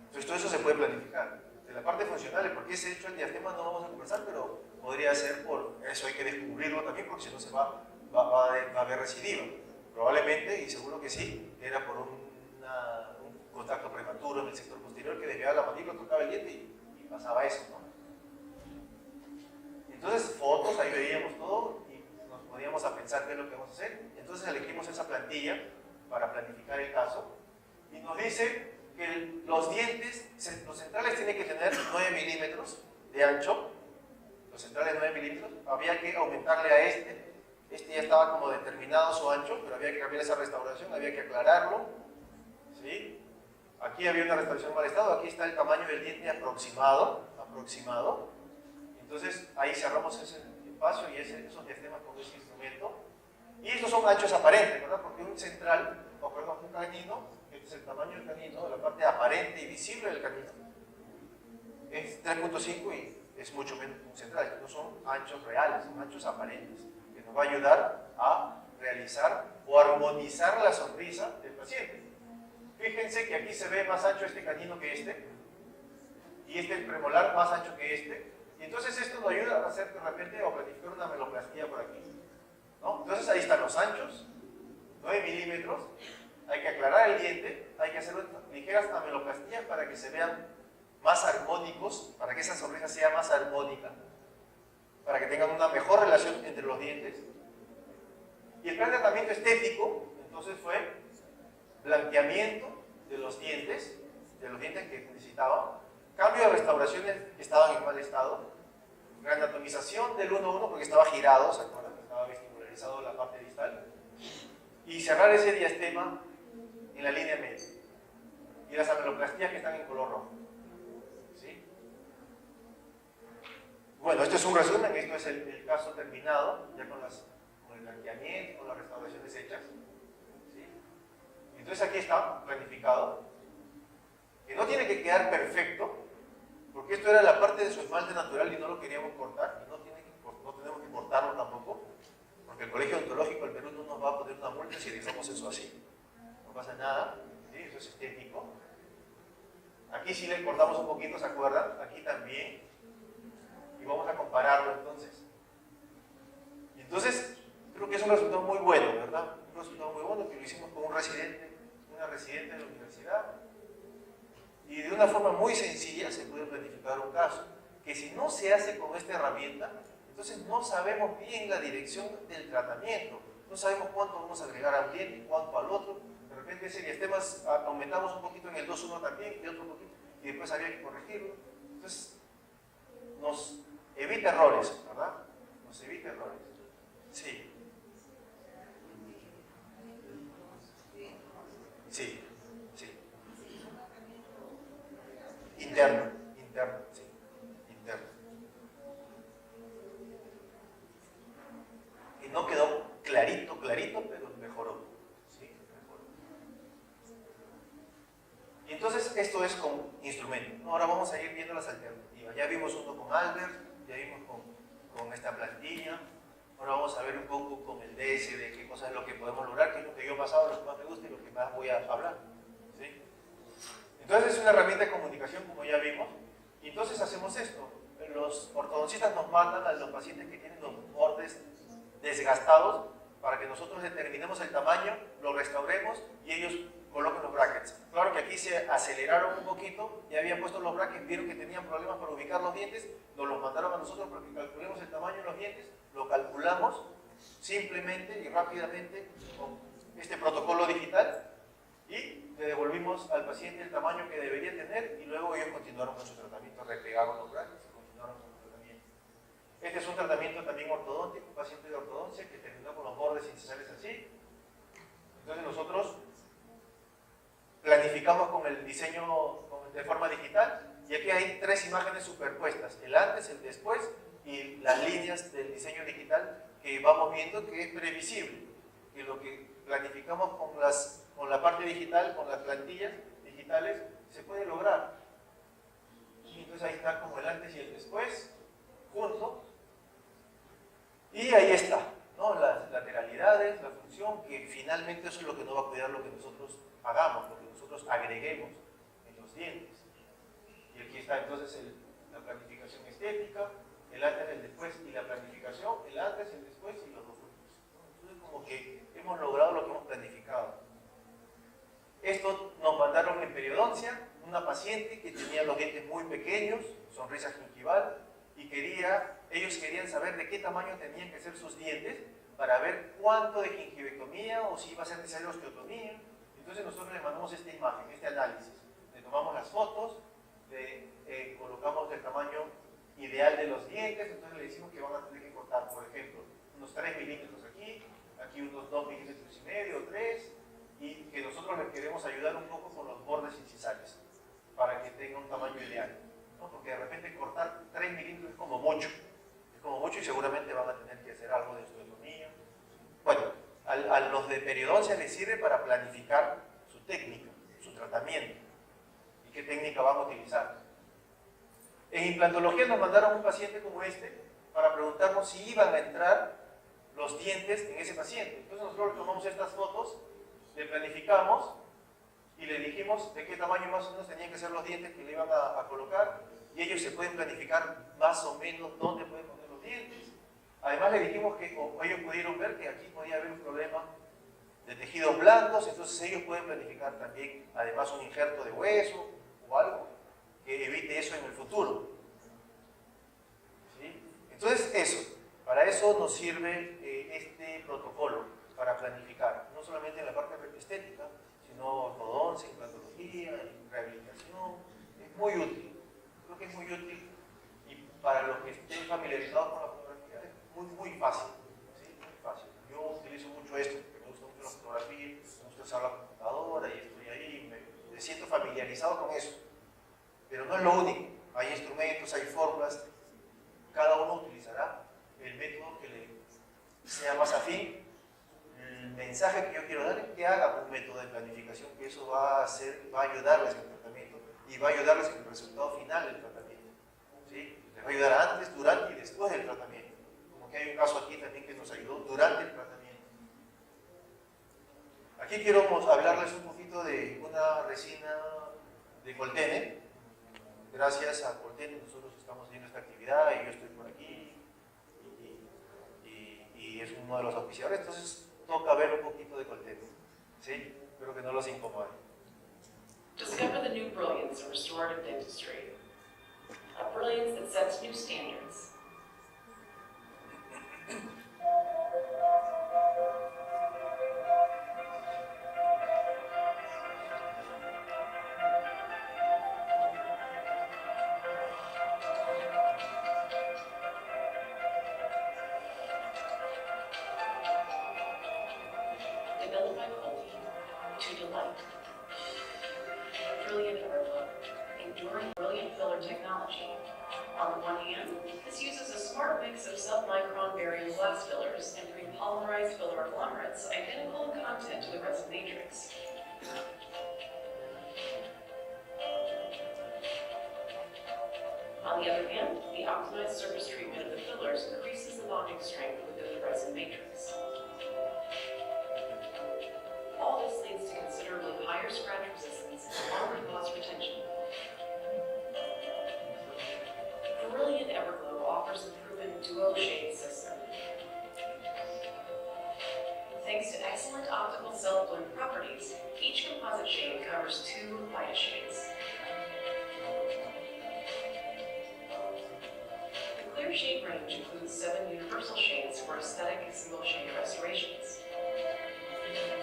Entonces todo eso se puede planificar. De la parte funcional, el por qué se ha hecho el diastema no vamos a conversar, pero podría ser por eso, hay que descubrirlo también, porque si no se va a haber recidiva. Probablemente, y seguro que sí, era por un contacto prematuro en el sector posterior que desviaba la mandíbula, tocaba el diente y pasaba eso, ¿no? Entonces, fotos, ahí veíamos todo y nos poníamos a pensar qué es lo que vamos a hacer. Entonces elegimos esa plantilla para planificar el caso y nos dice que los dientes, los centrales tienen que tener 9 milímetros de ancho, los centrales 9 milímetros, había que aumentarle a este ya estaba como determinado su ancho, pero había que cambiar esa restauración, había que aclararlo, ¿sí? Aquí había una restauración en mal estado, aquí está el tamaño del diente aproximado. Entonces ahí cerramos ese espacio y esos diastemas con ese instrumento. Y estos son anchos aparentes, ¿verdad? Porque un central, o perdón, un canino, este es el tamaño del canino, la parte aparente y visible del canino, es 3.5 y es mucho menos que un central. No son anchos reales, son anchos aparentes, que nos va a ayudar a realizar o armonizar la sonrisa del paciente. Fíjense que aquí se ve más ancho este canino que este, y este premolar más ancho que este, y entonces esto nos ayuda a hacer de repente o planificar una meloplastia por aquí, ¿no? Entonces ahí están los anchos, 9 milímetros, hay que aclarar el diente, hay que hacer ligeras ameloplastías para que se vean más armónicos, para que esa sonrisa sea más armónica, para que tengan una mejor relación entre los dientes. Y el plan de tratamiento estético, entonces fue blanqueamiento de los dientes que necesitaban, cambio de restauraciones que estaban en mal estado, reanatomización del 1-1 porque estaba girado, ¿se acuerdan? Estaba vestibularizado la parte distal, y cerrar ese diastema en la línea media. Y las ameloplastías que están en color rojo. ¿Sí? Bueno, esto es un resumen, esto es el caso terminado, ya con el blanqueamiento, con las restauraciones hechas. ¿Sí? Entonces aquí está planificado, que no tiene que quedar perfecto, porque esto era la parte de su esmalte natural y no lo queríamos cortar, y no tenemos que cortarlo tampoco, porque el Colegio Odontológico del Perú no nos va a poner una multa si dejamos eso así. No pasa nada, ¿sí? Eso es estético. Aquí sí le cortamos un poquito, ¿se acuerdan? Aquí también. Y vamos a compararlo entonces. Y entonces, creo que es un resultado muy bueno, ¿verdad? Un resultado muy bueno que lo hicimos con una residente de la universidad. Y de una forma muy sencilla se puede planificar un caso, que si no se hace con esta herramienta, entonces no sabemos bien la dirección del tratamiento, no sabemos cuánto vamos a agregar a un diente y cuánto al otro. De repente ese diastema aumentamos un poquito en el 2-1 también y otro poquito, y después había que corregirlo. Entonces nos evita errores, ¿verdad? Nos evita errores. Sí. Sí. Interno, sí, interno. Y no quedó clarito, pero mejoró. ¿Sí? Mejoró. Y entonces esto es con instrumentos. Ahora vamos a ir viendo las alternativas. Ya vimos uno con Albert, ya vimos con esta plantilla. Ahora vamos a ver un poco con el DS de qué cosas es lo que podemos lograr, qué es lo que yo he pasado, lo que más me gusta y lo que más voy a hablar. ¿Sí? Entonces es una herramienta de comunicación, como ya vimos, y entonces hacemos esto. Los ortodoncistas nos mandan a los pacientes que tienen los bordes desgastados para que nosotros determinemos el tamaño, lo restauremos y ellos coloquen los brackets. Claro que aquí se aceleraron un poquito, ya habían puesto los brackets, vieron que tenían problemas para ubicar los dientes, nos los mandaron a nosotros para que calculemos el tamaño de los dientes, lo calculamos simplemente y rápidamente con este protocolo digital y le devolvimos al paciente el tamaño que debería tener y luego ellos continuaron con su tratamiento, repegaron los brackets y continuaron con su tratamiento. Este es un tratamiento también ortodóntico, un paciente de ortodoncia que terminó con los bordes incisales así. Entonces nosotros planificamos con el diseño de forma digital y aquí hay 3 imágenes superpuestas, el antes, el después y las líneas del diseño digital que vamos viendo que es previsible, que lo que planificamos con la parte digital, con las plantillas digitales, se puede lograr. Y entonces ahí está como el antes y el después, juntos. Y ahí está, ¿no? Las lateralidades, la función, que finalmente eso es lo que nos va a cuidar lo que nosotros hagamos, lo que nosotros agreguemos en los dientes. Y aquí está entonces la planificación estética, el antes, el después y la planificación, el antes, el después y los dos juntos. Entonces como que hemos logrado lo que hemos planificado. Esto nos mandaron en periodoncia, una paciente que tenía los dientes muy pequeños, sonrisa gingival, y ellos querían saber de qué tamaño tenían que ser sus dientes para ver cuánto de gingivectomía o si iba a ser necesaria osteotomía. Entonces nosotros les mandamos esta imagen, este análisis. Le tomamos las fotos, le colocamos el tamaño ideal de los dientes, entonces le decimos que van a tener que cortar, por ejemplo, unos 3 milímetros aquí unos 2 milímetros y medio, 3, y que nosotros les queremos ayudar un poco con los bordes incisales para que tenga un tamaño ideal, ¿no? Porque de repente cortar 3 milímetros es como mucho y seguramente van a tener que hacer algo de osteotomía. Bueno, a los de periodoncia les sirve para planificar su técnica, su tratamiento y qué técnica van a utilizar. En implantología nos mandaron un paciente como este para preguntarnos si iban a entrar los dientes en ese paciente. Entonces nosotros tomamos estas fotos, le planificamos y le dijimos de qué tamaño más o menos tenían que ser los dientes que le iban a colocar, y ellos se pueden planificar más o menos dónde pueden poner los dientes. Además le dijimos que ellos pudieron ver que aquí podía haber un problema de tejidos blandos, entonces ellos pueden planificar también además un injerto de hueso o algo que evite eso en el futuro. ¿Sí? Entonces para eso nos sirve este protocolo, para planificar, no solamente en la parte estética, sino ortodoncia, implantología, rehabilitación. Es muy útil, creo que es muy útil, y para los que estén familiarizados con la fotografía es muy fácil, ¿sí? Muy fácil. Yo utilizo mucho esto, porque me gusta mucho la fotografía, me gusta usar la computadora y estoy ahí, me siento familiarizado con eso. Pero no es lo único, hay instrumentos, hay fórmulas, cada uno utilizará el método que le sea más afín. El mensaje que yo quiero dar es que hagan un método de planificación, que eso va a ayudarles en el tratamiento y va a ayudarles en el resultado final del tratamiento. ¿Sí? Les va a ayudar antes, durante y después del tratamiento. Como que hay un caso aquí también que nos ayudó durante el tratamiento. Aquí quiero hablarles un poquito de una resina de Coltene. Gracias a Coltene nosotros estamos haciendo esta actividad y yo estoy por aquí y es uno de los auspiciadores, entonces toca ver un poquito de Coltene. ¿Sí? Espero que no los incomode. Discover the new brilliance in restorative dentistry. A brilliance that sets new standards. Developed by Colby to delight. Brilliant Everglow, enduring brilliant filler technology. On the one hand, this uses a smart mix of submicron barium glass fillers and pre-polymerized filler agglomerates identical in content to the resin matrix. On the other hand, the optimized surface treatment of the fillers increases the bonding strength within the resin matrix. All this leads to considerably higher scratch resistance and longer gloss retention. Brilliant Everglow offers a proven duo shade system. Thanks to excellent optical self-blend properties, each composite shade covers 2 lightest shades. The clear shade range includes 7 universal shades for aesthetic single shade restorations.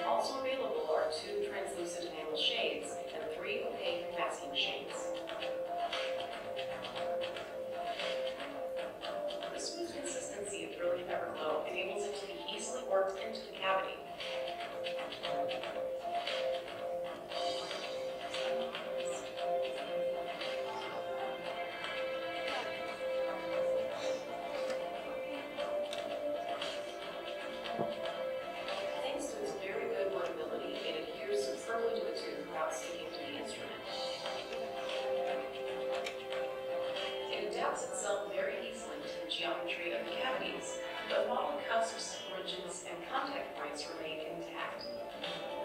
Also available are 2 translucent enamel shades and 3 opaque masking shades. The smooth consistency of Brilliant Everglow enables it to be easily worked into the cavity. Thanks to its very good workability, it adheres superbly to the tooth without sticking to the instrument. It adapts itself very easily to the geometry of the cavities, but model cusps, ridges, and contact points remain intact.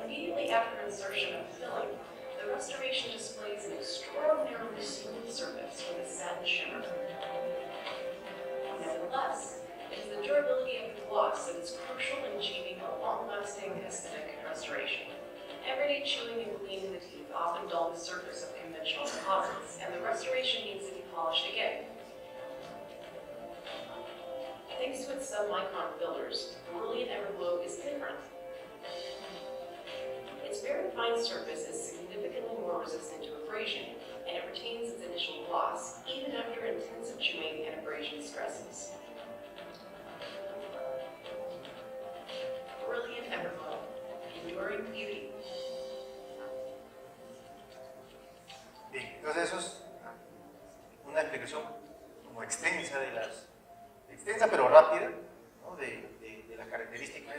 Immediately after insertion of filling, the restoration displays an extraordinarily smooth surface with a satin shimmer. Nevertheless, it is the durability of the gloss that is crucial in achieving a long-lasting aesthetic restoration. Everyday chewing and cleaning the teeth often dull the surface of conventional composites, and the restoration needs to be polished again. Thanks to its submicron fillers, Brilliant Everglow is different. Its very fine surface is significantly more resistant to abrasion, and it retains its initial gloss, even after intensive chewing and abrasion stresses. Brilliant Everglow, enduring beauty.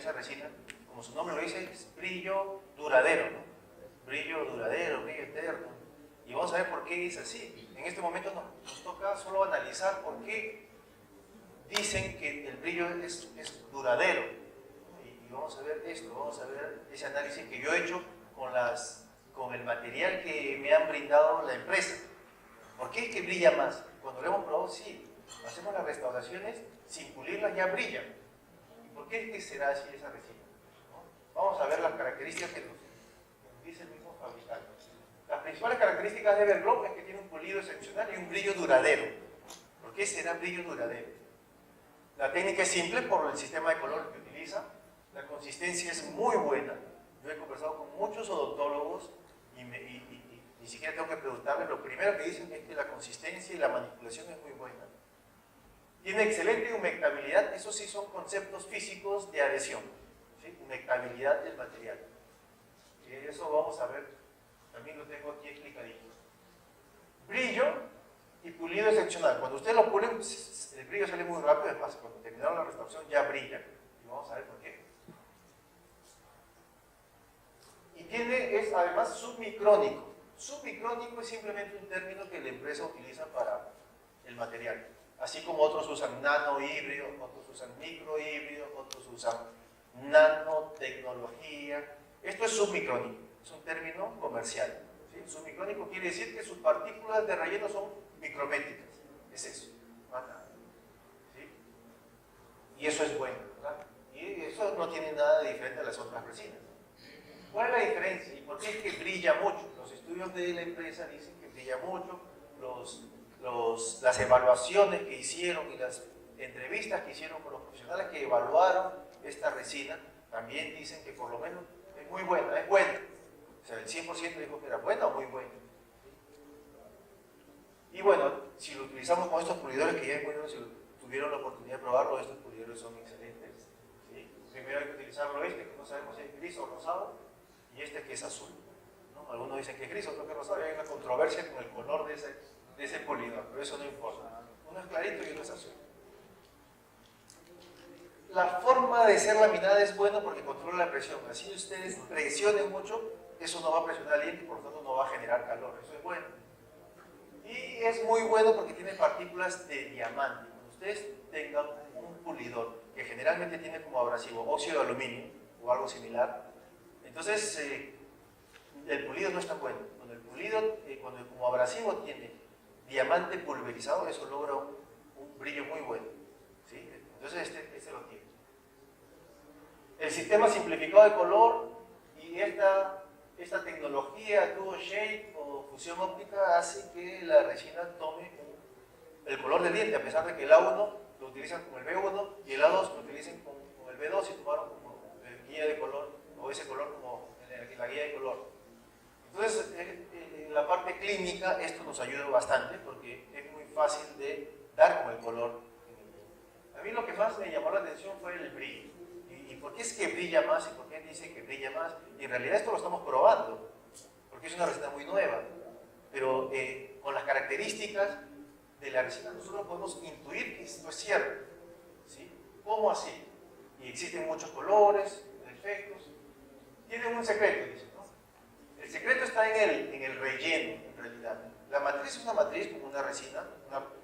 esa resina, como su nombre lo dice, es brillo duradero, ¿no? Brillo duradero, brillo eterno. Y vamos a ver por qué es así. En este momento nos toca solo analizar por qué dicen que el brillo es duradero. Y vamos a ver esto, vamos a ver ese análisis que yo he hecho con el material que me han brindado la empresa. ¿Por qué es que brilla más? Cuando lo hemos probado, sí. Hacemos las restauraciones, sin pulirlas ya brillan. ¿Y por qué es que será así esa resina? ¿No? Vamos a ver las características que nos dice el mismo fabricante. Las principales características de Everglow es que tiene un pulido excepcional y un brillo duradero. ¿Por qué será brillo duradero? La técnica es simple por el sistema de color que utiliza. La consistencia es muy buena. Yo he conversado con muchos odontólogos y ni siquiera tengo que preguntarles. Lo primero que dicen es que la consistencia y la manipulación es muy buena. Tiene excelente humectabilidad. Esos sí son conceptos físicos de adhesión. ¿Sí? Humectabilidad del material. Y eso vamos a ver. También lo tengo aquí explicadito. Brillo y pulido excepcional. Cuando ustedes lo pulen, el brillo sale muy rápido. Además, cuando terminaron la restauración ya brilla. Y vamos a ver por qué. Y es además submicrónico. Submicrónico es simplemente un término que la empresa utiliza para el material. Así como otros usan nanohíbrido, otros usan microhíbrido, otros usan nanotecnología. Esto es submicrónico, es un término comercial. ¿Sí? Submicrónico quiere decir que sus partículas de relleno son micrométricas. Es eso, más nada. ¿Sí? Y eso es bueno, ¿verdad? Y eso no tiene nada de diferente a las otras resinas. ¿Cuál es la diferencia? ¿Y por qué es que brilla mucho? Los estudios de la empresa dicen que brilla mucho, las evaluaciones que hicieron y las entrevistas que hicieron con los profesionales que evaluaron esta resina también dicen que por lo menos es muy buena, es buena. O sea, el 100% dijo que era buena o muy buena. Y bueno, si lo utilizamos con estos pulidores, que ya es bueno, si tuvieron la oportunidad de probarlo, estos pulidores son excelentes. ¿Sí? Primero hay que utilizarlo que no sabemos si es gris o rosado, y este que es azul. ¿No? Algunos dicen que es gris, otros que es rosado, y hay una controversia con el color de ese pulidor, pero eso no importa. Uno es clarito y uno es azul. La forma de ser laminada es buena porque controla la presión. Así ustedes presionen mucho, eso no va a presionar al diente y por lo tanto no va a generar calor. Eso es bueno. Y es muy bueno porque tiene partículas de diamante. Cuando ustedes tengan un pulidor que generalmente tiene como abrasivo óxido de aluminio o algo similar, entonces el pulido no es tan bueno. Cuando el pulido, cuando como abrasivo tiene diamante pulverizado, eso logra un brillo muy bueno. ¿Sí? Entonces este lo tiene. El sistema simplificado de color y esta tecnología Duo Shade o fusión óptica hace que la resina tome el color del diente, a pesar de que el A1 lo utilizan con el B1 y el A2 lo utilizan con el B2 y tomaron como guía de color, o ese color como en la guía de color. Entonces, en la parte clínica esto nos ayuda bastante porque es muy fácil de dar con el color. A mí lo que más me llamó la atención fue el brillo. ¿Y por qué es que brilla más? ¿Y por qué dice que brilla más? Y en realidad esto lo estamos probando, porque es una resina muy nueva. Pero con las características de la resina nosotros podemos intuir que esto es cierto. ¿Sí? ¿Cómo así? Y existen muchos colores, efectos. Tienen un secreto, dice, ¿no? El secreto está en el relleno, en realidad. La matriz es una matriz como una resina,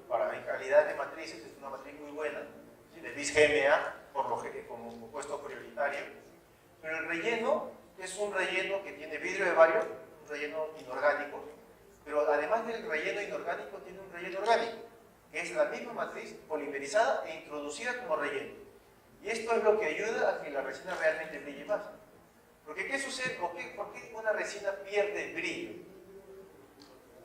para calidad de matrices es una matriz muy buena, ¿sí? De bis GMA, como compuesto prioritario. Pero el relleno es un relleno que tiene vidrio de bario, un relleno inorgánico, pero además del relleno inorgánico tiene un relleno orgánico, que es la misma matriz polimerizada e introducida como relleno. Y esto es lo que ayuda a que la resina realmente brille más. Porque ¿qué sucede? ¿Por qué una resina pierde brillo?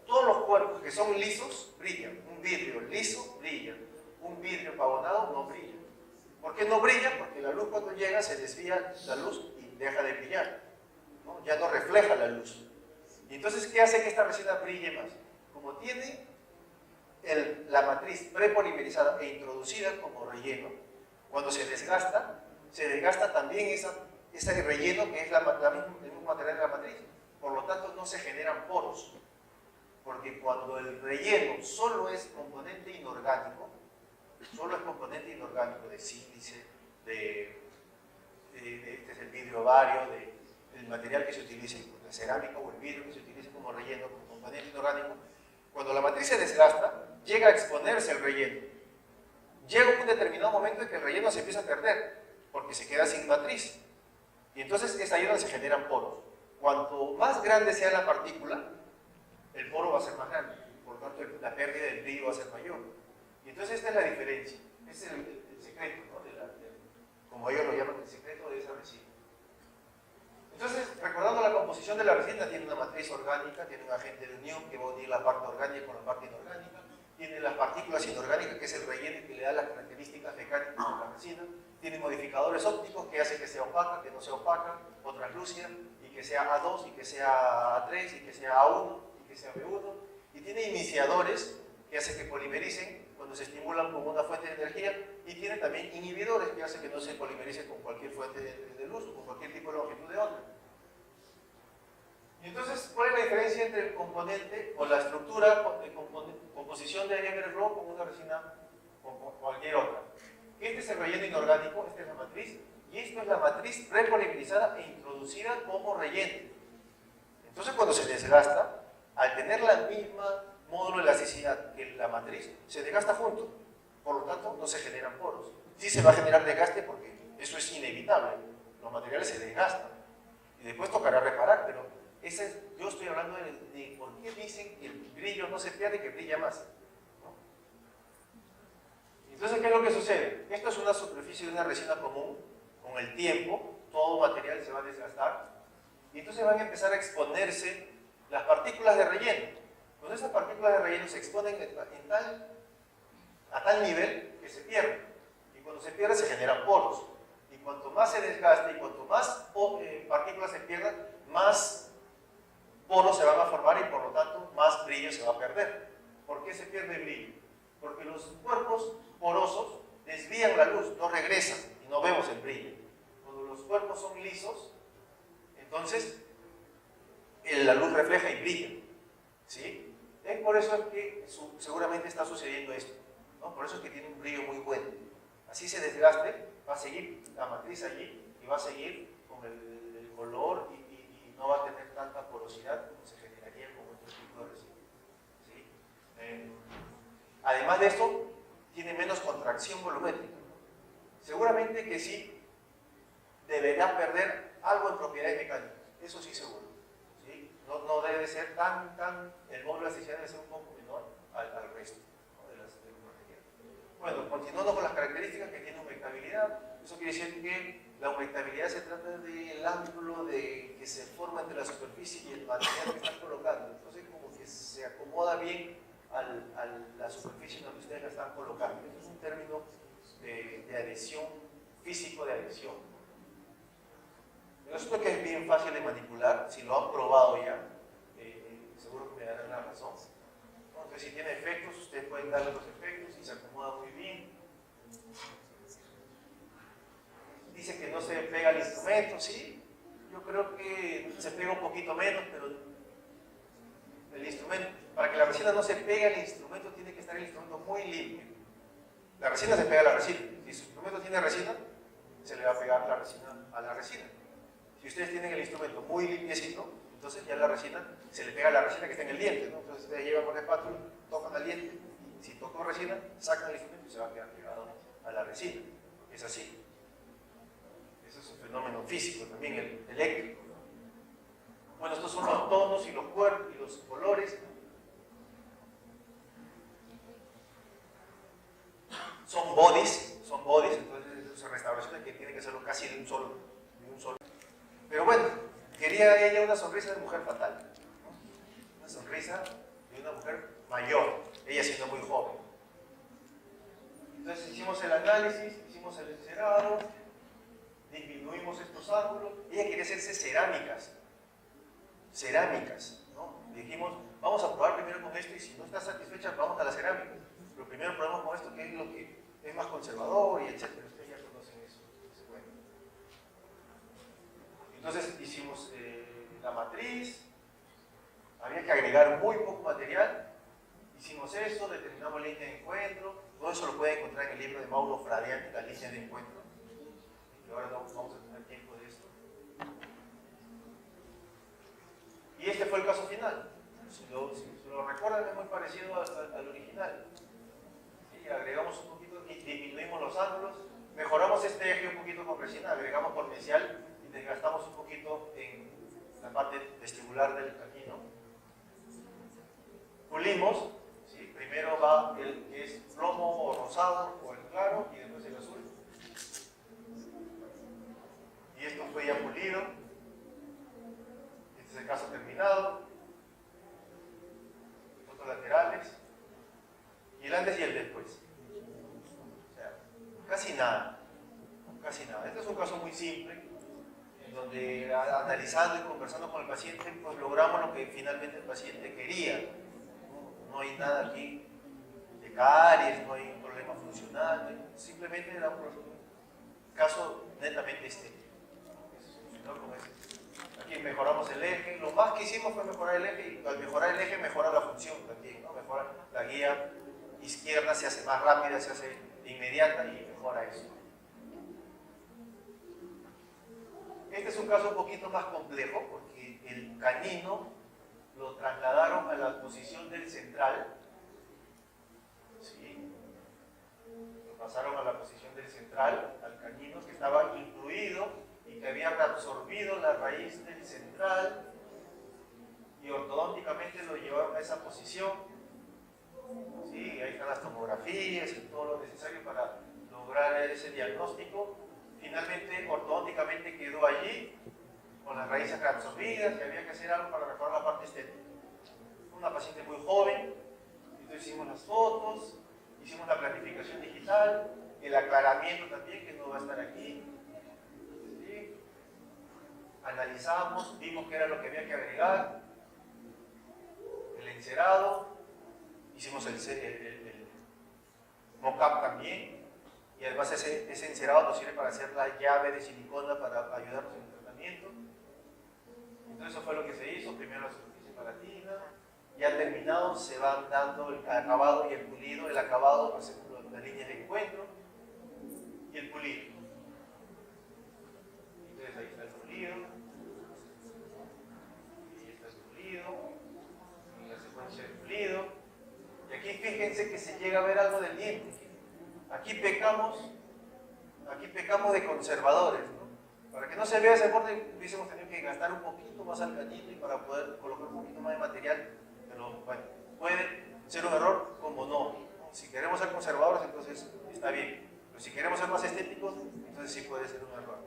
Todos los cuerpos que son lisos brillan. Un vidrio liso brilla. Un vidrio pavonado no brilla. ¿Por qué no brilla? Porque la luz cuando llega se desvía la luz y deja de brillar, ¿no? Ya no refleja la luz. Y entonces, ¿qué hace que esta resina brille más? Como tiene la matriz prepolimerizada e introducida como relleno, cuando se desgasta también ese relleno que es el mismo material de la matriz. Por lo tanto, no se generan poros. Porque cuando el relleno solo es componente inorgánico de sílice, de este es el vidrio ovario, del material que se utilice, la cerámica o el vidrio que se utilice como relleno, como componente inorgánico. Cuando la matriz se desgasta, llega a exponerse el relleno. Llega un determinado momento en que el relleno se empieza a perder, porque se queda sin matriz. Y entonces es ahí donde se generan poros. Cuanto más grande sea la partícula, el poro va a ser más grande. Por lo tanto, la pérdida del brillo va a ser mayor. Y entonces esta es la diferencia. Ese es el secreto, ¿no? Como ellos lo llaman, el secreto de esa resina. Entonces, recordando la composición de la resina, tiene una matriz orgánica, tiene un agente de unión que va a unir la parte orgánica con la parte inorgánica, tiene las partículas inorgánicas, que es el relleno que le da las características mecánicas a la resina, tiene modificadores ópticos que hacen que sea opaca, que no sea opaca, o translúcida, y que sea A2, y que sea A3, y que sea A1, y que sea B1, y tiene iniciadores que hacen que polimericen cuando se estimulan con una fuente de energía, y tiene también inhibidores que hacen que no se polimerice con cualquier fuente de luz o con cualquier tipo de longitud de onda. Y entonces, ¿cuál es la diferencia entre el componente o la estructura de composición de Evergrowth con una resina o con cualquier otra? Este es el relleno inorgánico, esta es la matriz, y esto es la matriz prepolimerizada e introducida como relleno. Entonces, cuando se desgasta, al tener la misma módulo de elasticidad que la matriz, se desgasta junto. Por lo tanto, no se generan poros. Sí se va a generar desgaste porque eso es inevitable. Los materiales se desgastan. Y después tocará reparar, pero yo estoy hablando de por qué dicen que el brillo no se pierde y que brilla más. ¿No? Entonces, ¿qué es lo que sucede? Esto es una superficie de una resina común. Con el tiempo, todo material se va a desgastar. Y entonces van a empezar a exponerse las partículas de relleno. Cuando esas partículas de relleno se exponen a tal nivel que se pierden. Y cuando se pierde se generan poros. Y cuanto más se desgaste y cuanto más partículas se pierdan, más poros se van a formar y por lo tanto más brillo se va a perder. ¿Por qué se pierde brillo? Porque los cuerpos porosos desvían la luz, no regresan y no vemos el brillo. Cuando los cuerpos son lisos, entonces la luz refleja y brilla. ¿Sí? Es por eso que seguramente está sucediendo esto, ¿no? Por eso es que tiene un brillo muy bueno. Así se desgaste, va a seguir la matriz allí y va a seguir con el color y no va a tener tanta porosidad como se generaría con otro tipo de resina. ¿Sí? Además de esto, tiene menos contracción volumétrica. Seguramente que sí deberá perder algo en propiedades mecánicas, eso sí seguro. ¿Sí? No debe ser el módulo de elasticidad debe ser un poco menor al resto, ¿no? de los materiales. Bueno, continuando con las características que tiene humectabilidad, eso quiere decir que la humectabilidad se trata del ángulo que se forma entre la superficie y el material que están colocando. Entonces, como que se acomoda bien a la superficie donde ustedes la están colocando. Este es un término de adhesión, físico de adhesión. Esto que es bien fácil de manipular, si lo han probado ya, seguro que me darán la razón. Entonces, si tiene efectos, ustedes pueden darle los efectos y se acomoda muy bien. Dice que no se pega al instrumento, sí. Yo creo que se pega un poquito menos, pero el instrumento, para que la resina no se pegue al instrumento, tiene que estar el instrumento muy limpio. La resina se pega a la resina. Si su instrumento tiene resina, se le va a pegar la resina a la resina. Si ustedes tienen el instrumento muy limpiecito, entonces ya la resina se le pega a la resina que está en el diente, ¿no? Entonces ustedes llevan con la espátula, tocan al diente, y si tocó resina, sacan el instrumento y se va a quedar pegado a la resina. Porque es así. Eso es un fenómeno físico también, eléctrico. Bueno, estos son los tonos y los cuerpos y los colores. Son bodies, entonces son restauraciones que tienen que hacerlo casi de un solo. Pero bueno, quería ella una sonrisa de mujer fatal, ¿no? Una sonrisa de una mujer mayor, ella siendo muy joven. Entonces hicimos el análisis, hicimos el encerado, disminuimos estos ángulos. Ella quería hacerse cerámicas, ¿no? Dijimos, vamos a probar primero con esto y si no está satisfecha, vamos a la cerámica. Pero primero probamos con esto, que es lo que es más conservador y etcétera. Ustedes ya conocen eso. Bueno. Entonces hicimos la matriz, había que agregar muy poco material, hicimos eso, determinamos línea de encuentro, todo eso lo pueden encontrar en el libro de Mauro Fradiani, la línea de encuentro. ahora no vamos a tener tiempo de esto. Y este fue el caso final. Si lo recuerdan, es muy parecido al original. Y agregamos un poquito, y disminuimos los ángulos, mejoramos este eje un poquito con resina, agregamos potencial y desgastamos un poquito en la parte vestibular del canino. Pulimos, ¿sí? Primero va el que es plomo o rosado o el claro y después el azul. Y esto fue ya pulido. Este es el caso terminado. Fotos laterales. Y el antes y el después. O sea, casi nada. Casi nada. Este es un caso muy simple, en donde analizando y conversando con el paciente, pues logramos lo que finalmente el paciente quería. No hay nada aquí de caries, no hay un problema funcional, simplemente era un caso netamente estético. Aquí mejoramos el eje, lo más que hicimos fue mejorar el eje y al mejorar el eje mejora la función también, ¿no? Mejora la guía izquierda, se hace más rápida, se hace inmediata y mejora eso. Este es un caso un poquito más complejo porque el canino lo trasladaron a la posición del central, ¿sí? Lo pasaron a la posición del central, al canino que estaba incluido y que había reabsorbido la raíz del central y ortodónticamente lo llevaron a esa posición, ¿sí? Ahí están las tomografías y todo lo necesario para lograr ese diagnóstico. Finalmente, ortodónticamente quedó allí con las raíces reabsorbidas y había que hacer algo para mejorar la parte estética. Una paciente muy joven, entonces hicimos las fotos, hicimos la planificación digital, el aclaramiento también, que no va a estar aquí. ¿Sí? Analizamos, vimos qué era lo que había que agregar, el encerado, hicimos el mock-up también, y además ese encerado nos sirve para hacer la llave de silicona para ayudarnos en el tratamiento. Entonces eso fue lo que se hizo, primero la superficie palatina, ya terminado se van dando el acabado y el pulido, el acabado según las líneas de encuentro y el pulido. Entonces ahí está el pulido, y está el pulido, y la secuencia del pulido, y aquí fíjense que se llega a ver algo del diente. Aquí pecamos de conservadores, ¿no? Para que no se vea ese borde, hubiésemos tenido que gastar un poquito más al canino y para poder colocar un poquito más de material, pero bueno, puede ser un error como no. Si queremos ser conservadores, entonces está bien, pero si queremos ser más estéticos, entonces sí puede ser un error.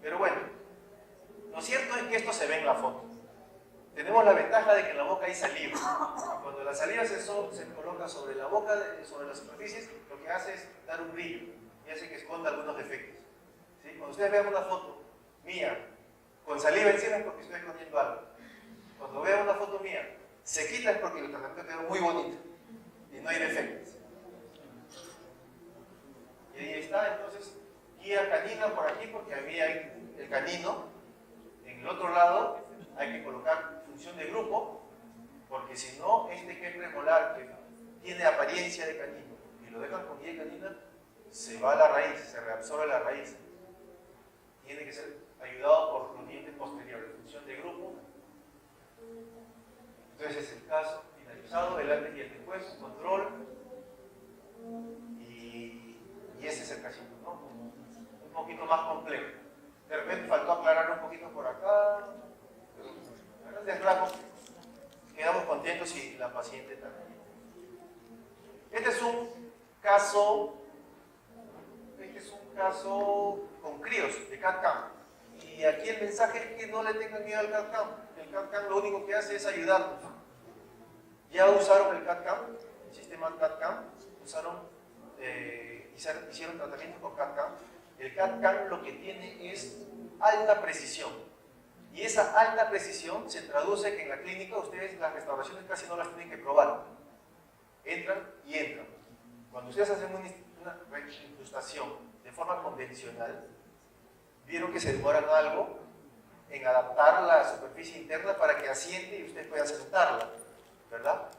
Pero bueno, lo cierto es que esto se ve en la foto. Tenemos la ventaja de que en la boca hay saliva. Cuando la saliva se coloca sobre la boca, sobre las superficies, lo que hace es dar un brillo y hace que esconda algunos defectos. ¿Sí? Cuando ustedes vean una foto mía con saliva encima es porque estoy escondiendo algo. Cuando vean una foto mía se quita es porque el tratamiento quedó muy bonito y no hay defectos. Y ahí está, entonces, guía canina por aquí porque había el canino. En el otro lado hay que colocar función de grupo, porque si no, este que es premolar, que tiene apariencia de canino, y lo dejan con guía canina, se va a la raíz, se reabsorbe la raíz. Tiene que ser ayudado por los dientes posteriores, función de grupo. Entonces es el caso finalizado, el antes y el después, control, y ese es el casito, ¿no? Un poquito más complejo. De repente faltó aclarar un poquito por acá, pero a grandes rasgos quedamos contentos y la paciente también. Este es un caso con críos de CAD-CAM. Y aquí el mensaje es que no le tengan miedo al CAD-CAM. El CAD-CAM lo único que hace es ayudarnos. Ya usaron el CAD-CAM, el sistema CAD-CAM, hicieron tratamiento con CAD-CAM. El CAD-CAM lo que tiene es alta precisión. Y esa alta precisión se traduce que en la clínica ustedes las restauraciones casi no las tienen que probar. Entran y entran. Cuando ustedes hacen una incrustación de forma convencional, vieron que se demoran algo en adaptar la superficie interna para que asiente y usted pueda sentarla, ¿verdad?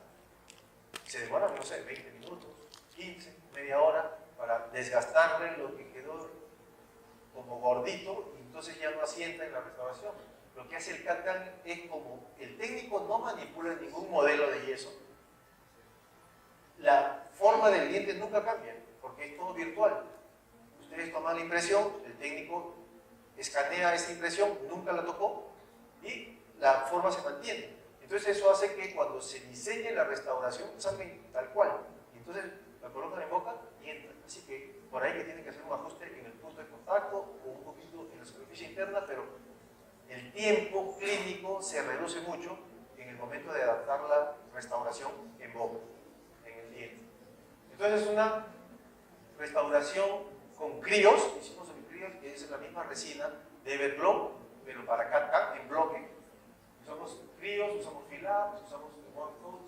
Se demoran, no sé, 20 minutos, 15, media hora para desgastarle lo que quedó con como gordito, y entonces ya no asienta en la restauración. Lo que hace el CAD/CAM es como el técnico no manipula ningún modelo de yeso, la forma del diente nunca cambia, porque es todo virtual. Ustedes toman la impresión, el técnico escanea esa impresión, nunca la tocó, y la forma se mantiene. Entonces eso hace que cuando se diseñe la restauración salga tal cual. Entonces la colocan en boca y entra. Así que por ahí que tienen que hacer un ajuste en el punto de contacto o un poquito en la superficie interna, pero el tiempo clínico se reduce mucho en el momento de adaptar la restauración en boca, en el diente. Entonces es una restauración con críos, hicimos el críos, que es la misma resina de Everglow, pero para CAD/CAM en bloque. Usamos críos, usamos filados, usamos One-Coat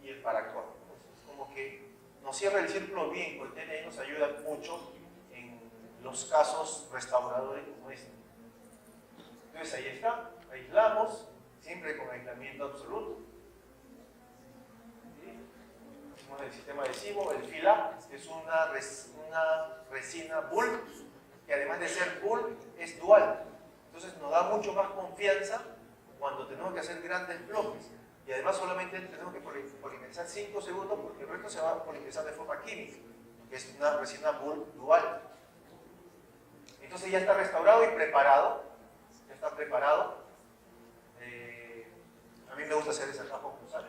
y el Paracord. Entonces, como que nos cierra el círculo bien, porque el TNI nos ayuda mucho en los casos restauradores como este. Entonces ahí está, aislamos, siempre con aislamiento absoluto. Hicimos el sistema adhesivo, el fila, es una resina bull, que además de ser bull, es dual. Entonces nos da mucho más confianza cuando tenemos que hacer grandes bloques. Y además solamente tenemos que polimerizar 5 segundos porque el resto se va a polimerizar de forma química, que es una resina bull dual. Entonces ya está restaurado y preparado. Ya está preparado. A mí me gusta hacer esa caja oclusal.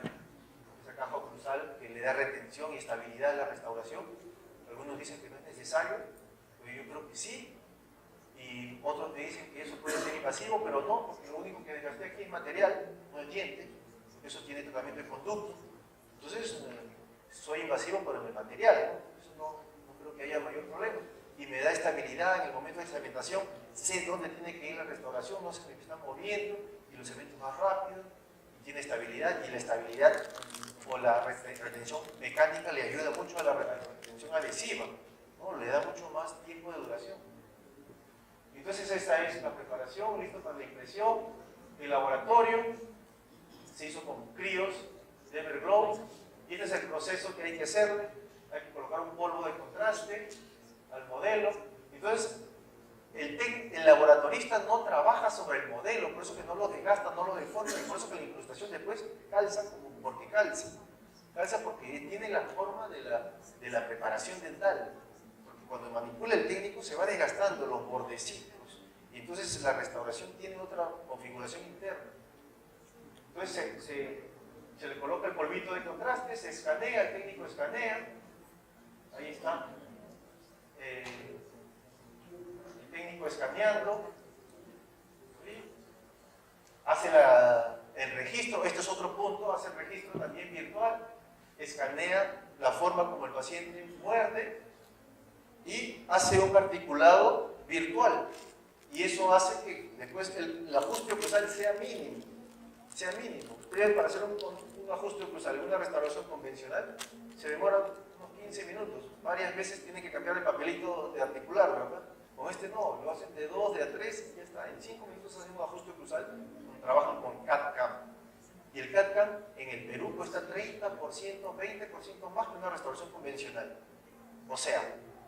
Esa caja oclusal que le da retención y estabilidad a la restauración. Algunos dicen que no es necesario, pero yo creo que sí. Y otros me dicen que eso puede ser invasivo, pero no, porque lo único que desgasté aquí es material, no es diente. Eso tiene tratamiento de conducto. Entonces, soy invasivo pero en el material, ¿no? Eso no creo que haya mayor problema. Y me da estabilidad en el momento de cementación. Sé dónde tiene que ir la restauración, no se me está moviendo y lo cemento más rápido. Y tiene estabilidad, y la estabilidad o la retención mecánica le ayuda mucho a la retención adhesiva, ¿no? Le da mucho más tiempo de duración. Entonces esta es la preparación, listo para la impresión. El laboratorio se hizo con críos de Everglow y este es el proceso que hay que hacerle. Hay que colocar un polvo de contraste al modelo. Entonces el laboratorista no trabaja sobre el modelo, por eso que no lo desgasta, no lo deforma, y por eso que la incrustación después calza como porque calza. Calza porque tiene la forma de la preparación dental. Porque cuando manipula el técnico se va desgastando los bordecitos. Y entonces la restauración tiene otra configuración interna. Entonces se le coloca el polvito de contraste, se escanea, el técnico escanea. Ahí está. El técnico escaneando. ¿Sí? Hace el registro, este es otro punto, hace el registro también virtual. Escanea la forma como el paciente muerde y hace un articulado virtual. Y eso hace que después el ajuste oclusal sea mínimo. Sea mínimo. Ustedes para hacer un ajuste oclusal, una restauración convencional, se demora unos 15 minutos. Varias veces tienen que cambiar el papelito de articular, ¿verdad? Con este no, lo hacen de 2, de a 3 y ya está. En 5 minutos hacen un ajuste oclusal. Trabajan con CAD/CAM. Y el CAD/CAM en el Perú cuesta 30%, 20% más que una restauración convencional. O sea,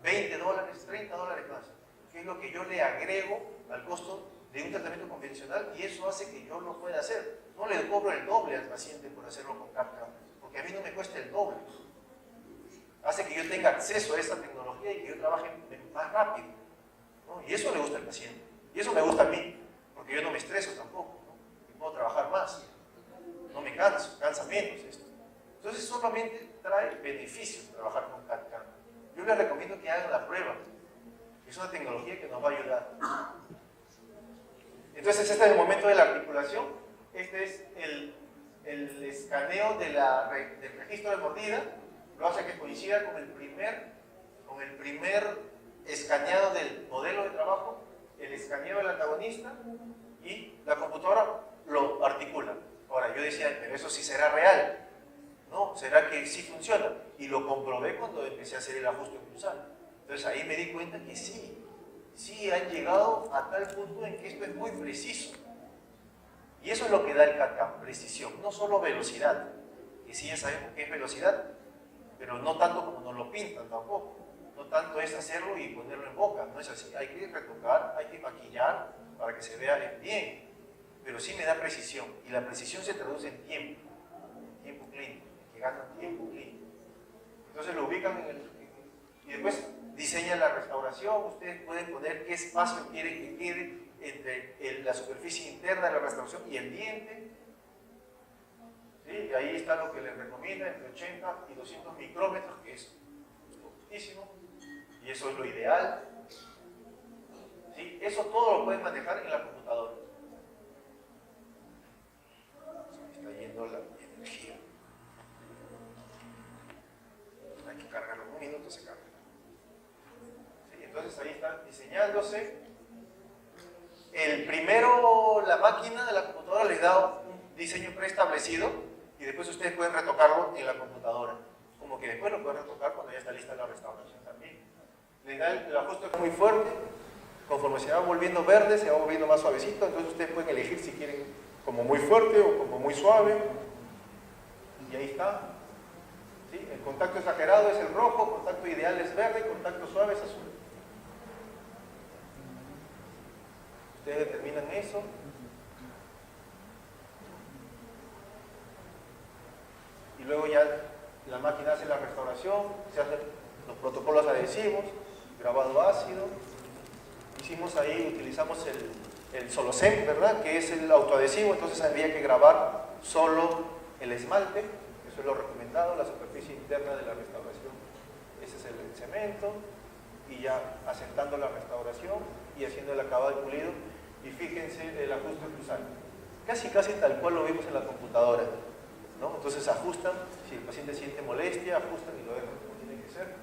$20, $30 más. Que es lo que yo le agrego al costo de un tratamiento convencional, y eso hace que yo lo pueda hacer. No le cobro el doble al paciente por hacerlo con CAD/CAM, porque a mí no me cuesta el doble. Hace que yo tenga acceso a esta tecnología y que yo trabaje más rápido, ¿no? Y eso le gusta al paciente. Y eso me gusta a mí, porque yo no me estreso tampoco, ¿no? Y puedo trabajar más. No me canso, cansa menos esto. Entonces solamente trae beneficios trabajar con CAD/CAM. Yo les recomiendo que hagan la prueba. Es una tecnología que nos va a ayudar. Entonces este es el momento de la articulación. Este es el escaneo del registro de mordida. Lo hace que coincida con el primer escaneado del modelo de trabajo, el escaneo del antagonista, y la computadora lo articula. Ahora yo decía, pero eso sí será real. No, será que sí funciona. Y lo comprobé cuando empecé a hacer el ajuste oclusal. Entonces ahí me di cuenta que sí han llegado a tal punto en que esto es muy preciso. Y eso es lo que da el CAD/CAM, precisión, no solo velocidad, que sí ya sabemos que es velocidad, pero no tanto como nos lo pintan tampoco. No tanto es hacerlo y ponerlo en boca, no es así. Hay que retocar, hay que maquillar para que se vea bien. Pero sí me da precisión. Y la precisión se traduce en tiempo clínico, que ganan tiempo clínico. Entonces lo ubican y después diseñan la restauración. Ustedes pueden poner qué espacio quieren que quede entre la superficie interna de la restauración y el diente. ¿Sí? Y ahí está lo que les recomienda, entre 80 y 200 micrómetros, que es poquísimo, y eso es lo ideal. ¿Sí? Eso todo lo pueden manejar en la computadora. Está yendo la energía. Hay que cargarlo, un minuto se carga. ¿Sí? Entonces ahí está diseñándose. El primero, la máquina de la computadora les da un diseño preestablecido y después ustedes pueden retocarlo en la computadora. Como que después lo pueden retocar cuando ya está lista la restauración también. Les da el ajuste muy fuerte, conforme se va volviendo verde, se va volviendo más suavecito, entonces ustedes pueden elegir si quieren como muy fuerte o como muy suave. Y ahí está. ¿Sí? El contacto exagerado es el rojo, contacto ideal es verde, contacto suave es azul. Ustedes determinan eso. Y luego ya la máquina hace la restauración, se hacen los protocolos adhesivos, grabado ácido. Hicimos ahí, utilizamos el Solocem, ¿verdad? Que es el autoadhesivo, entonces había que grabar solo el esmalte, eso es lo recomendado, la superficie interna de la restauración. Ese es el cemento, y ya asentando la restauración y haciendo el acabado y pulido. Y fíjense el ajuste cruzal, casi tal cual lo vimos en la computadora, ¿no? Entonces ajustan, si el paciente siente molestia, ajustan y lo dejan como tiene que ser.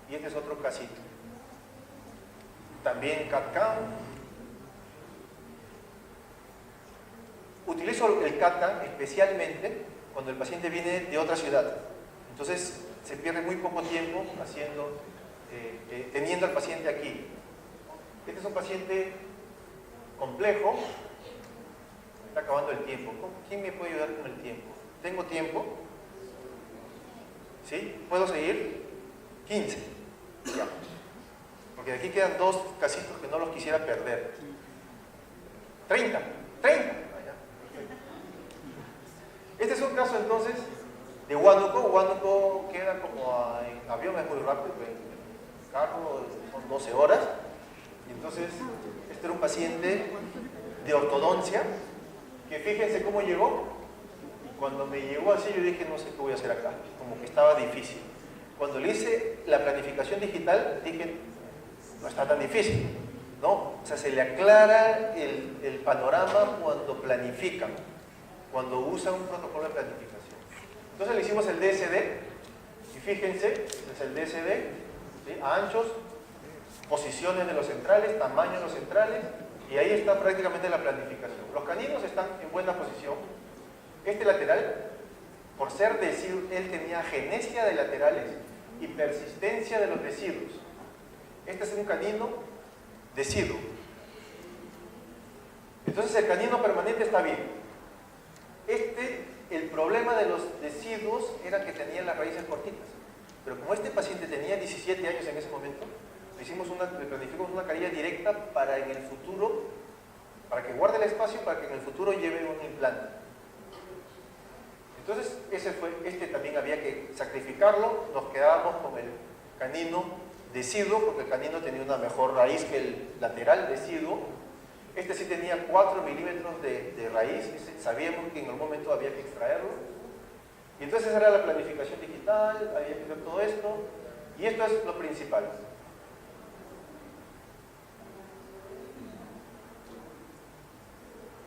Y este es otro casito. También CAD-CAM. Utilizo el CAD-CAM especialmente cuando el paciente viene de otra ciudad. Entonces se pierde muy poco tiempo teniendo al paciente aquí. Este es un paciente complejo. Está acabando el tiempo. ¿Quién me puede ayudar con el tiempo? ¿Tengo tiempo? ¿Sí? ¿Puedo seguir? 15. Ya. Porque de aquí quedan dos casitos que no los quisiera perder. 30. 30. Este es un caso entonces de Huánuco. Huánuco queda como en avión, es muy rápido, en carro son 12 horas. Y entonces, este era un paciente de ortodoncia, que fíjense cómo llegó. Cuando me llegó así, yo dije, no sé qué voy a hacer acá, como que estaba difícil. Cuando le hice la planificación digital, dije, no está tan difícil, ¿no? O sea, se le aclara el panorama cuando planifican, cuando usan un protocolo de planificación. Entonces le hicimos el DSD, y fíjense, es el DSD, ¿sí? Anchos, posiciones de los centrales, tamaño de los centrales, y ahí está prácticamente la planificación. Los caninos están en buena posición. Este lateral, por ser deciduo, él tenía agenesia de laterales y persistencia de los deciduos. Este es un canino deciduo. Entonces el canino permanente está bien. El problema de los deciduos era que tenían las raíces cortitas. Pero como este paciente tenía 17 años en ese momento, le planificamos una carilla directa para en el futuro, para que guarde el espacio, para que en el futuro lleve un implante. Entonces, este también había que sacrificarlo, nos quedábamos con el canino deciduo, porque el canino tenía una mejor raíz que el lateral deciduo. Este sí tenía 4 milímetros de raíz, sabíamos que en algún momento había que extraerlo. Y entonces esa era la planificación digital, había que hacer todo esto, y esto es lo principal.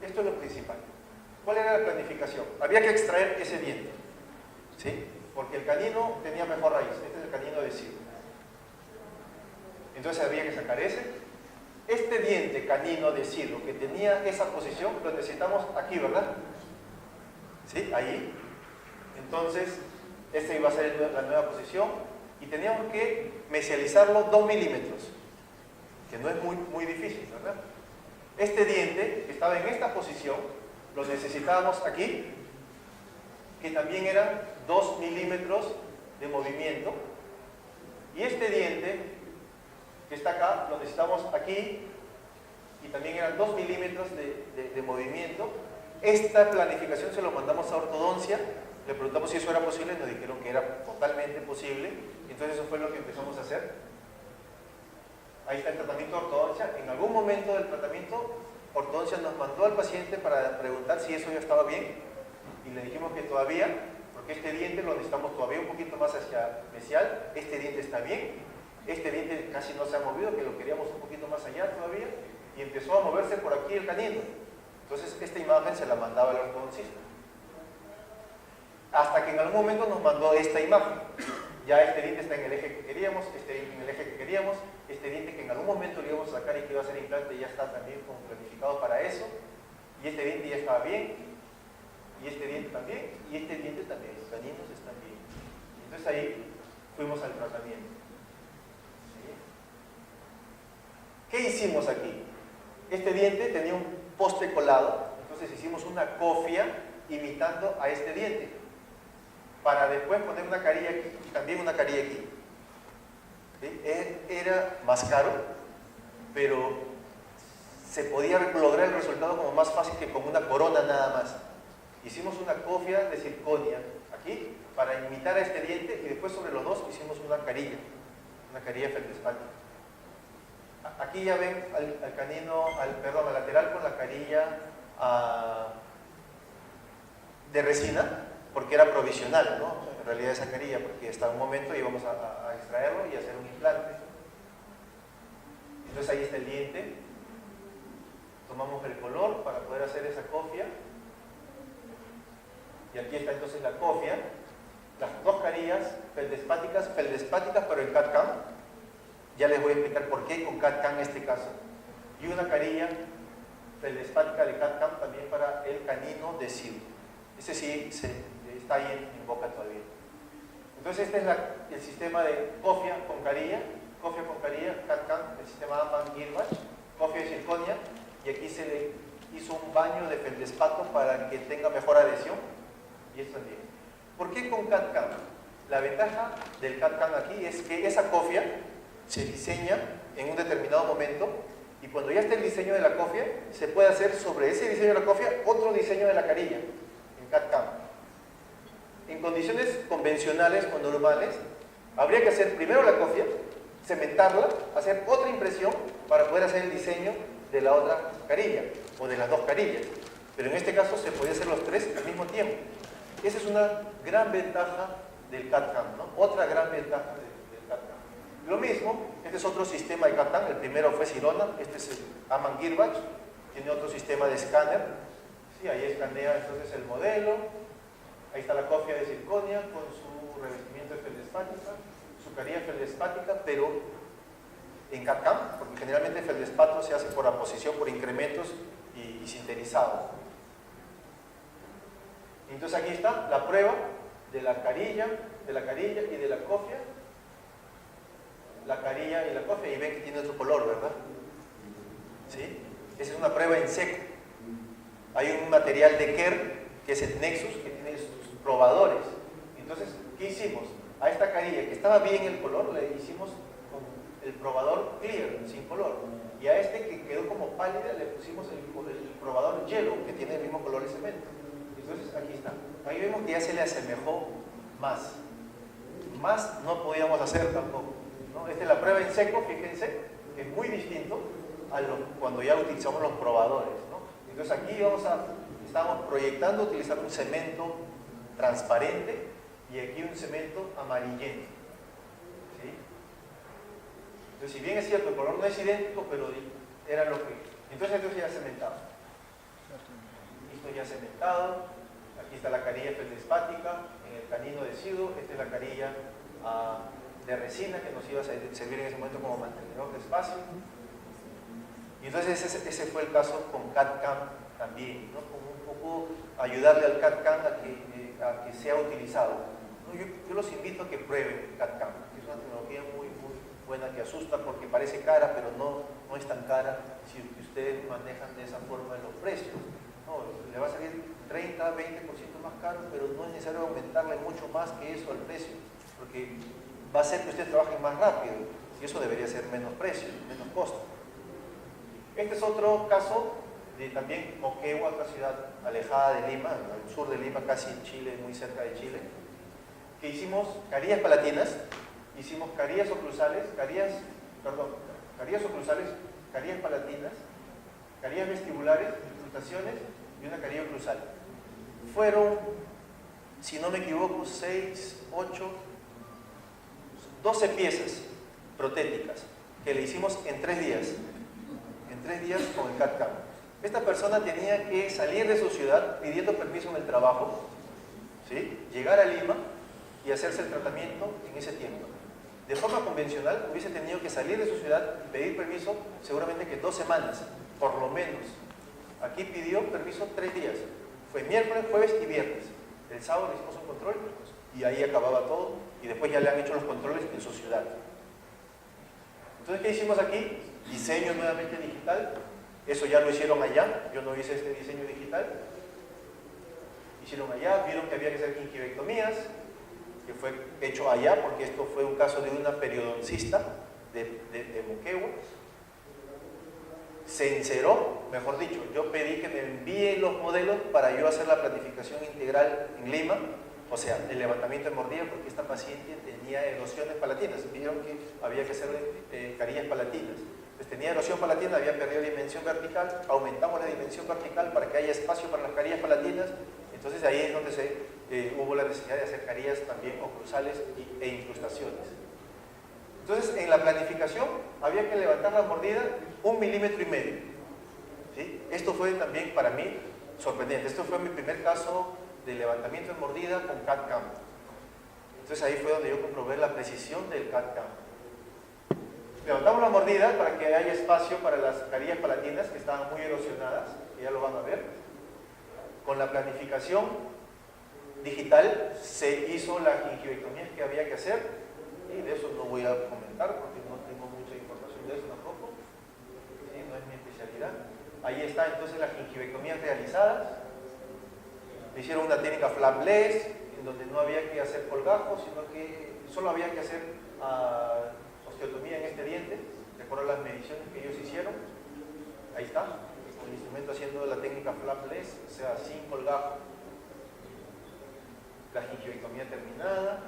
Esto es lo principal. ¿Cuál era la planificación? Había que extraer ese diente, ¿sí? Porque el canino tenía mejor raíz, este es el canino deciduo. Entonces había que sacar ese. Este diente canino deciduo que tenía esa posición, lo necesitamos aquí, ¿verdad? ¿Sí? Ahí. Entonces, este iba a ser la nueva posición y teníamos que mesializarlo 2 milímetros, que no es muy difícil, ¿verdad? Este diente que estaba en esta posición, lo necesitábamos aquí, que también era 2 milímetros de movimiento. Y este diente, que está acá, lo necesitamos aquí, y también eran 2 milímetros de movimiento. Esta planificación se lo mandamos a ortodoncia, le preguntamos si eso era posible, nos dijeron que era totalmente posible, entonces eso fue lo que empezamos a hacer. Ahí está el tratamiento de ortodoncia. En algún momento del tratamiento, ortodoncia nos mandó al paciente para preguntar si eso ya estaba bien, y le dijimos que todavía, porque este diente lo necesitamos todavía un poquito más hacia mesial, este diente está bien, este diente casi no se ha movido, que lo queríamos un poquito más allá todavía, y empezó a moverse por aquí el canino. Entonces esta imagen se la mandaba al ortodoncista. Hasta que en algún momento nos mandó esta imagen. Ya este diente está en el eje que queríamos, este diente en el eje que queríamos, este diente que en algún momento le íbamos a sacar y que iba a ser implante ya está también como planificado para eso, y este diente ya estaba bien, y este diente también, y este diente también, los caninos están bien. Entonces ahí fuimos al tratamiento. ¿Sí? ¿Qué hicimos aquí? Este diente tenía un poste colado, entonces hicimos una cofia imitando a este diente, para después poner una carilla aquí y también una carilla aquí. ¿Sí? Era más caro, pero se podía lograr el resultado como más fácil que con una corona nada más. Hicimos una cofia de circonia aquí para imitar a este diente y después sobre los dos hicimos una carilla feldespática. Aquí ya ven al canino, al lateral con la carilla de resina, porque era provisional, ¿no? En realidad esa carilla, porque hasta un momento íbamos a extraerlo y hacer un implante. Entonces ahí está el diente. Tomamos el color para poder hacer esa cofia. Y aquí está entonces la cofia. Las dos carillas feldespáticas pero en CAD-CAM. Ya les voy a explicar por qué con CAD-CAM en este caso. Y una carilla feldespática de CAD-CAM también para el canino deciduo. Ese sí está ahí en boca todavía. Entonces este es el sistema de cofia con carilla, CAD-CAM, el sistema Ammann-Gilbach, cofia de circonia, y aquí se le hizo un baño de feldespato para que tenga mejor adhesión, y esto también. ¿Por qué con CAD-CAM? La ventaja del CAD-CAM aquí es que esa cofia se diseña en un determinado momento, y cuando ya esté el diseño de la cofia, se puede hacer sobre ese diseño de la cofia otro diseño de la carilla, en CAD-CAM. En condiciones convencionales o normales, habría que hacer primero la cofia, cementarla, hacer otra impresión para poder hacer el diseño de la otra carilla, o de las dos carillas. Pero en este caso se podía hacer los tres al mismo tiempo. Esa es una gran ventaja del CAD-CAM, ¿no? Otra gran ventaja del CAD-CAM. Lo mismo, este es otro sistema de CAD-CAM, el primero fue Sirona, este es el Ammann-Gilbach, tiene otro sistema de escáner, ¿sí? Ahí escanea entonces el modelo. Ahí está la cofia de circonia con su revestimiento de feldespática, su carilla feldespática, pero en CAD-CAM, porque generalmente el feldespato se hace por aposición, por incrementos y sinterizado. Entonces aquí está la prueba de la carilla y de la cofia. La carilla y la cofia, y ven que tiene otro color, ¿verdad? ¿Sí? Esa es una prueba en seco. Hay un material de Kerr, que es el Nexus, que tiene sus probadores. Entonces, ¿qué hicimos? A esta carilla que estaba bien el color, le hicimos con el probador clear, sin color. Y a este que quedó como pálida, le pusimos el probador yellow, que tiene el mismo color de cemento. Entonces, aquí está. Ahí vemos que ya se le asemejó más. Más no podíamos hacer tampoco, ¿no? Esta es la prueba en seco, fíjense, que es muy distinto a cuando ya utilizamos los probadores, ¿no? Entonces aquí estamos proyectando utilizar un cemento transparente y aquí un cemento amarillento, ¿sí? Entonces, si bien es cierto, el color no es idéntico, pero era lo que... Entonces ya cementado. Esto ya cementado. Aquí está la carilla feldespática en el canino deciduo. Esta es la carilla de resina que nos iba a servir en ese momento como mantenedor de espacio. Y entonces ese fue el caso con CAD-CAM también, ¿no? Como un poco ayudarle al CAD-CAM a que sea utilizado, ¿no? Yo los invito a que prueben CAD-CAM, que es una tecnología muy buena, que asusta porque parece cara, pero no es tan cara si ustedes manejan de esa forma los precios, ¿no? Le va a salir 30, 20% más caro, pero no es necesario aumentarle mucho más que eso al precio, porque va a hacer que ustedes trabajen más rápido y eso debería ser menos precio, menos costo. Este es otro caso de también Moquegua, otra ciudad alejada de Lima, al sur de Lima, casi en Chile, muy cerca de Chile, que hicimos carillas palatinas, hicimos carillas oclusales, carillas palatinas, carillas vestibulares, incrustaciones y una carilla oclusal. Fueron, si no me equivoco, 6, 8, 12 piezas protéticas que le hicimos en 3 días. En 3 días con el CAD/CAM. Esta persona tenía que salir de su ciudad pidiendo permiso en el trabajo, ¿sí? Llegar a Lima y hacerse el tratamiento en ese tiempo. De forma convencional hubiese tenido que salir de su ciudad y pedir permiso seguramente que 2 semanas, por lo menos. Aquí pidió permiso 3 días. Fue miércoles, jueves y viernes. El sábado le hicimos un control y ahí acababa todo y después ya le han hecho los controles en su ciudad. Entonces, ¿qué hicimos aquí? Diseño nuevamente digital. Eso ya lo hicieron allá. Yo no hice este diseño digital. Hicieron allá, vieron que había que hacer gingivectomías, que fue hecho allá porque esto fue un caso de una periodoncista de Moquegua. Se enceró, mejor dicho, yo pedí que me envíen los modelos para yo hacer la planificación integral en Lima, o sea, el levantamiento de mordida, porque esta paciente tenía erosiones palatinas. Vieron que había que hacerle carillas palatinas. Pues tenía erosión palatina, había perdido dimensión vertical, aumentamos la dimensión vertical para que haya espacio para las carillas palatinas. Entonces ahí es donde hubo la necesidad de hacer carillas también oclusales e incrustaciones. Entonces en la planificación había que levantar la mordida 1,5 milímetros. ¿Sí? Esto fue también para mí sorprendente. Esto fue mi primer caso de levantamiento de mordida con CAD/CAM. Entonces ahí fue donde yo comprobé la precisión del CAD/CAM. Levantamos la mordida para que haya espacio para las carillas palatinas que estaban muy erosionadas, que ya lo van a ver. Con la planificación digital se hizo la gingivectomía que había que hacer, y de eso no voy a comentar porque no tengo mucha información de eso tampoco, ¿sí? No es mi especialidad. Ahí está entonces las gingivectomías realizadas. Le hicieron una técnica flapless, en donde no había que hacer colgajos, sino que solo había que hacer osteotomía en este diente, de acuerdo a las mediciones que ellos hicieron. Ahí está, con el instrumento haciendo la técnica flapless, o sea, sin colgajo. La gingivectomía terminada.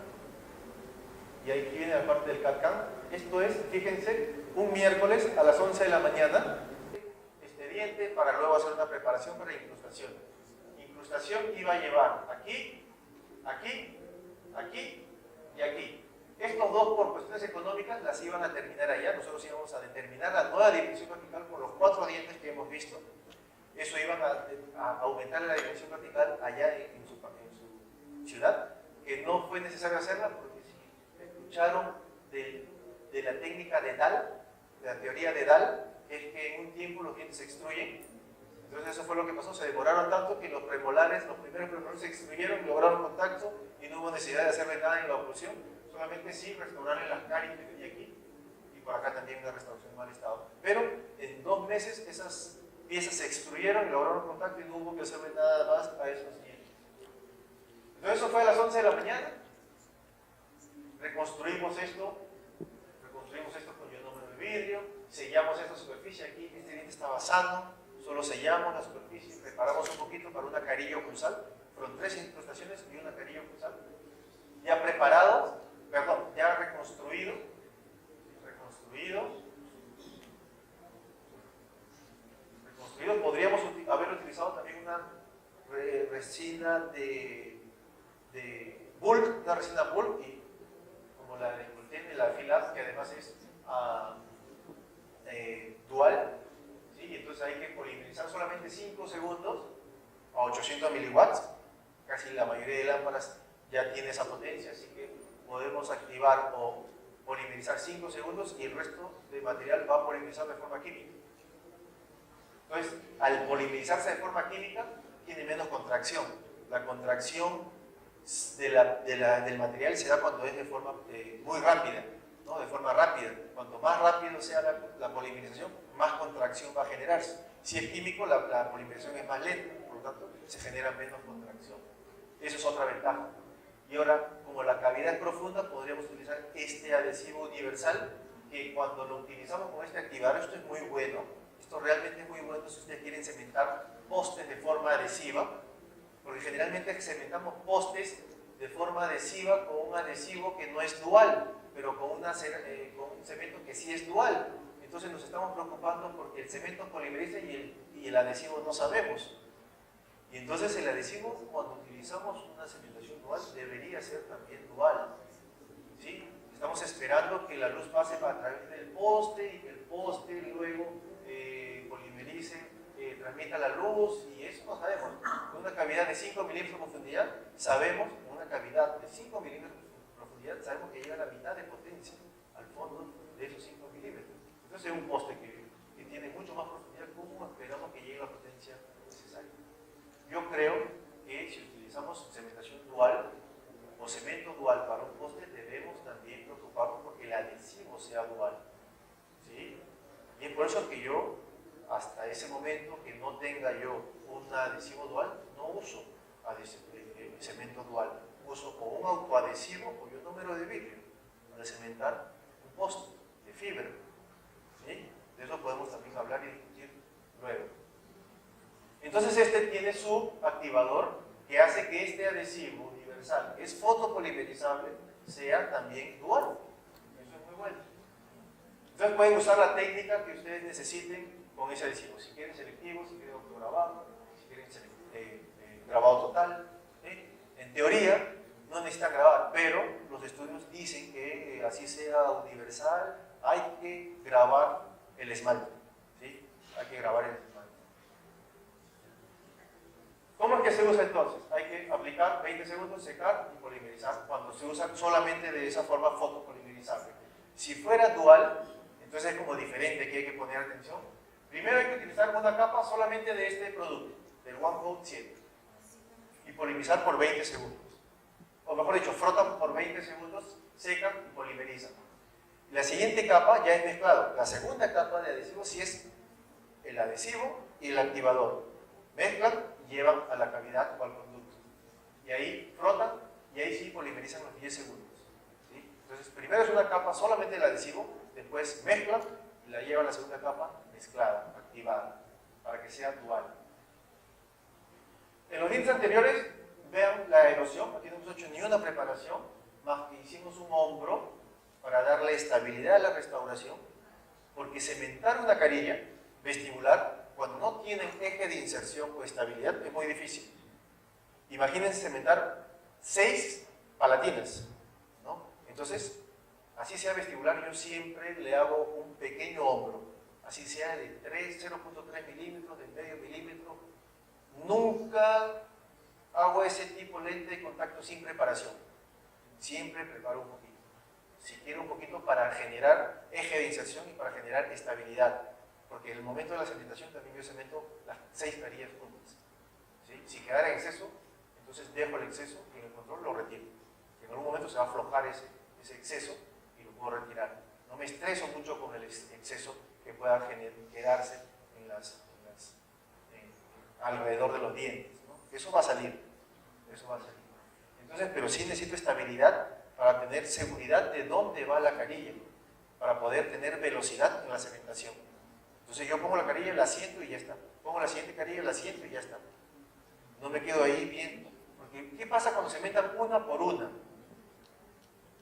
Y ahí viene la parte del CAD/CAM. Esto es, fíjense, un miércoles a las 11 de la mañana, este diente para luego hacer una preparación para incrustación. Incrustación iba a llevar aquí, aquí, aquí y aquí. Estos dos, por cuestiones económicas, las iban a terminar allá. Nosotros íbamos a determinar la nueva dimensión vertical por los 4 dientes que hemos visto. Eso iban a aumentar la dimensión vertical allá en su ciudad, que no fue necesario hacerla porque si escucharon de la técnica de Dahl, de la teoría de Dahl, es que en un tiempo los dientes se extruyen. Entonces eso fue lo que pasó, se demoraron tanto que los primeros premolares se extruyeron, lograron contacto y no hubo necesidad de hacerle nada en la oclusión, solamente sí restaurarle las caries que tenía aquí y por acá también una restauración en mal estado. Pero en 2 meses esas piezas se extruyeron, lograron contacto y no hubo que hacerle nada más a esos dientes. Entonces eso fue a las 11 de la mañana, reconstruimos esto con ionómero de vidrio, sellamos esta superficie aquí, este diente estaba sano, solo sellamos la superficie, preparamos un poquito para una carilla oclusal, fueron 3 incrustaciones y una carilla oclusal. Ya preparado, ya reconstruido, podríamos haber utilizado también una resina de bulk, una resina bulk, y como la de Colten, la Filab, que además es dual, ¿sí? Entonces hay que polimerizar solamente 5 segundos a 800 miliwatts. Casi la mayoría de lámparas ya tiene esa potencia, así que podemos activar o polimerizar 5 segundos y el resto del material va a polimerizar de forma química. Entonces, al polimerizarse de forma química, tiene menos contracción. La contracción del material se da cuando es de forma muy rápida, ¿no? De forma rápida. Cuanto más rápido sea la polimerización, más contracción va a generarse. Si es químico, la polimerización es más lenta, por lo tanto se genera menos contracción. Eso es otra ventaja. Y ahora, como la cavidad es profunda, podríamos utilizar este adhesivo universal, que cuando lo utilizamos con este activador, esto es muy bueno, esto realmente es muy bueno si ustedes quieren cementar postes de forma adhesiva, porque generalmente cementamos postes de forma adhesiva con un adhesivo que no es dual, pero con un cemento que sí es dual. Entonces nos estamos preocupando porque el cemento polimeriza y el adhesivo no sabemos. Y entonces el adhesivo, cuando utilizamos una cementación dual, debería ser también dual. ¿Sí? Estamos esperando que la luz pase a través del poste y que el poste luego polimerice, transmita la luz, y eso no sabemos. Con una cavidad de 5 milímetros de profundidad, sabemos, con una cavidad de 5 milímetros de profundidad, sabemos que llega a la mitad de potencia al fondo de esos 5 milímetros. Entonces es un poste que tiene mucho más profundidad. ¿Cómo esperamos que llegue a la potencia necesaria? Yo creo que si utilizamos cementación dual o cemento dual para un poste, debemos también preocuparnos porque el adhesivo sea dual. ¿Sí? Y es por eso que yo, hasta ese momento que no tenga yo un adhesivo dual, no uso cemento dual. Uso o un autoadhesivo o un número de vidrio para cementar un poste de fibra. ¿Sí? De eso podemos también hablar y discutir luego. Entonces este tiene su activador que hace que este adhesivo universal, que es fotopolimerizable, sea también dual. Eso es muy bueno. Entonces pueden usar la técnica que ustedes necesiten con ese adhesivo. Si quieren selectivo, si quieren autograbado, si quieren grabado total. En teoría no necesitan grabar, pero los estudios dicen que así sea universal, hay que grabar el esmalte. ¿Sí? Hay que grabar el esmalte. ¿Cómo es que se usa entonces? Hay que aplicar 20 segundos, secar y polimerizar cuando se usa solamente de esa forma fotopolimerizable. Si fuera dual, entonces es como diferente, que hay que poner atención. Primero hay que utilizar una capa solamente de este producto, del One Coat 7, y polimerizar por 20 segundos. O mejor dicho, frotan por 20 segundos, secan y polimerizan. La siguiente capa ya es mezclado. La segunda capa de adhesivo sí es el adhesivo y el activador. Mezclan y llevan a la cavidad o al conducto. Y ahí frotan y ahí sí polimerizan los 10 segundos. ¿Sí? Entonces, primero es una capa solamente del adhesivo, después mezclan y la llevan a la segunda capa mezclada, activada, para que sea dual. En los dientes anteriores, vean la erosión. Aquí no hemos hecho ni una preparación, más que hicimos un hombro para darle estabilidad a la restauración, porque cementar una carilla vestibular, cuando no tienen eje de inserción o estabilidad, es muy difícil. Imagínense cementar 6 palatinas, ¿no? Entonces, así sea vestibular, yo siempre le hago un pequeño hombro, así sea de 0.3 milímetros, de medio milímetro. Nunca hago ese tipo de lente de contacto sin preparación. Siempre preparo un poquito. Si quiero un poquito para generar eje de inserción y para generar estabilidad. Porque en el momento de la cementación también yo cemento las 6 carillas juntas. ¿Sí? Si quedara en exceso, entonces dejo el exceso y en el control lo retiro. Y en algún momento se va a aflojar ese exceso y lo puedo retirar. No me estreso mucho con el exceso que pueda quedarse alrededor de los dientes, ¿no? Eso va a salir. Eso va a salir. Entonces, pero sí necesito estabilidad para tener seguridad de dónde va la carilla, para poder tener velocidad en la cementación. Entonces yo pongo la carilla, la siento y ya está. Pongo la siguiente carilla, la siento y ya está. No me quedo ahí viendo. Porque ¿qué pasa cuando se metan una por una?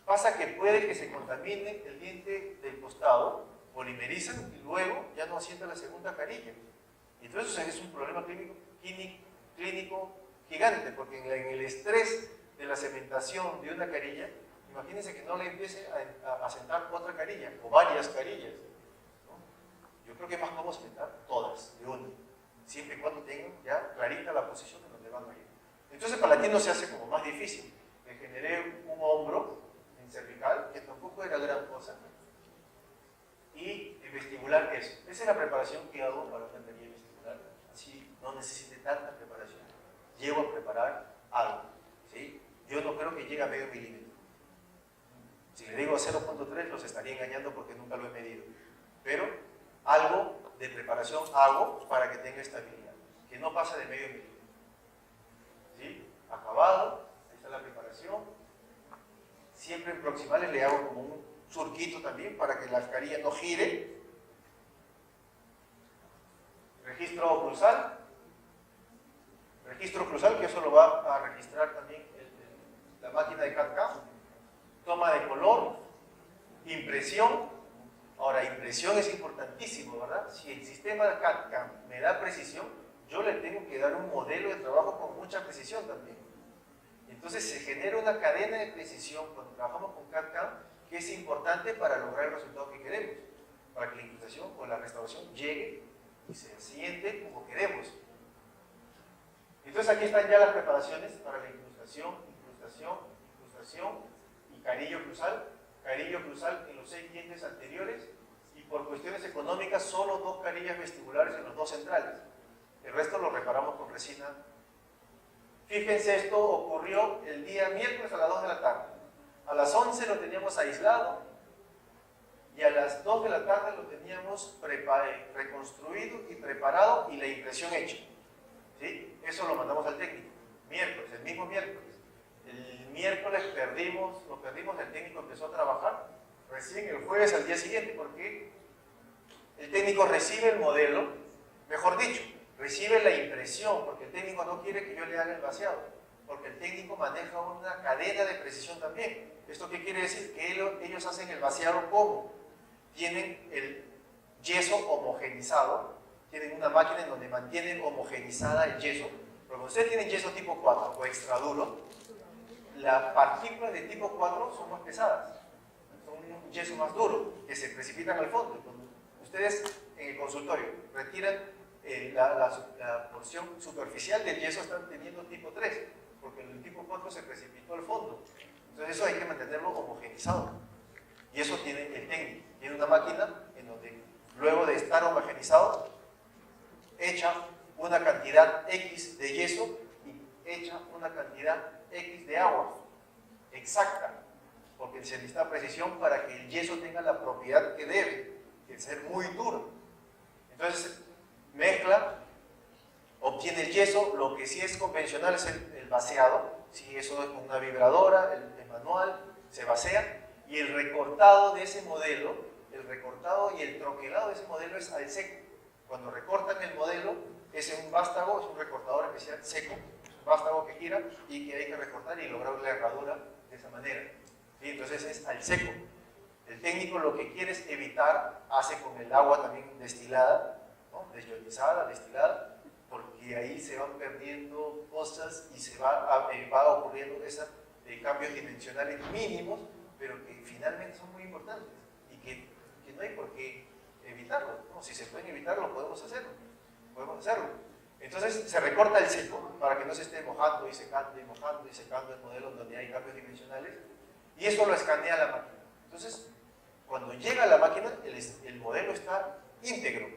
Pasa que puede que se contamine el diente del costado, polimerizan y luego ya no asienta la segunda carilla. Y entonces es un problema clínico gigante, porque en el estrés de la cementación de una carilla, imagínense que no le empiece a asentar otra carilla o varias carillas. Yo creo que es más cómodo cementar todas de una, siempre y cuando tengan ya clarita la posición en donde van a ir. Entonces para ti no se hace como más difícil. Me generé un hombro en cervical, que tampoco era gran cosa, y el vestibular eso. Esa es la preparación que hago para una carilla vestibular, así no necesite tanta preparación. Llego a preparar algo, ¿sí? Yo no creo que llegue a medio milímetro. Si le digo 0.3 los estaría engañando porque nunca lo he medido, pero algo de preparación hago para que tenga estabilidad, que no pase de medio milímetro. acabado, ahí está la preparación. Siempre en proximales le hago como un surquito también para que la carilla no gire. Registro cruzal que eso lo va a registrar también la máquina de CAD/CAM. Toma de color, impresión. Ahora, impresión es importantísimo, ¿verdad? Si el sistema de CAD/CAM me da precisión, yo le tengo que dar un modelo de trabajo con mucha precisión también. Entonces se genera una cadena de precisión cuando trabajamos con CAD/CAM que es importante para lograr el resultado que queremos, para que la incrustación o la restauración llegue y se siente como queremos. Entonces aquí están ya las preparaciones para la incrustación y carillo cruzal. Carillo cruzal en los 6 dientes anteriores y por cuestiones económicas solo 2 carillas vestibulares en los 2 centrales. El resto lo reparamos con resina. Fíjense, esto ocurrió el día miércoles a las 2 de la tarde. A las 11 lo teníamos aislado y a las 2 de la tarde lo teníamos reconstruido y preparado y la impresión hecha. ¿Sí? Eso lo mandamos al técnico. Miércoles, el mismo miércoles. El miércoles lo perdimos, el técnico empezó a trabajar recién el jueves al día siguiente, porque el técnico recibe el modelo, mejor dicho, recibe la impresión, porque el técnico no quiere que yo le haga el vaciado, porque el técnico maneja una cadena de precisión también. ¿Esto qué quiere decir? Que ellos hacen el vaciado como tienen el yeso homogenizado, tienen una máquina en donde mantienen homogenizada el yeso, pero cuando ustedes tienen yeso tipo 4 o extra duro, las partículas de tipo 4 son más pesadas, son un yeso más duro, que se precipitan al fondo. Cuando ustedes en el consultorio retiran la porción superficial del yeso, están teniendo tipo 3, porque el tipo 4 se precipitó al fondo. Entonces eso hay que mantenerlo homogenizado. Y eso tiene el técnico. Tiene una máquina en donde luego de estar homogenizado, echa una cantidad X de yeso y echa una cantidad X de agua, exacta, porque se necesita precisión para que el yeso tenga la propiedad que debe, que es ser muy duro. Entonces, mezcla, obtiene el yeso, lo que sí es convencional es el vaciado, si eso es con una vibradora, el manual, se vacea, y el recortado de ese modelo, el recortado y el troquelado de ese modelo es al seco. Cuando recortan el modelo, es un vástago, es un recortador especial seco, vástago que gira y que hay que recortar y lograr la herradura de esa manera. ¿Sí? Entonces es al seco. El técnico lo que quiere es evitar, hace con el agua también destilada, ¿no? Desionizada, destilada, porque ahí se van perdiendo cosas y se va ocurriendo esos cambios dimensionales mínimos, pero que finalmente son muy importantes y que no hay por qué evitarlo, ¿no? Si se pueden evitar, lo podemos hacerlo. Entonces se recorta el seco para que no se esté mojando y secando el modelo donde hay cambios dimensionales, y eso lo escanea la máquina. Entonces, cuando llega a la máquina, el modelo está íntegro,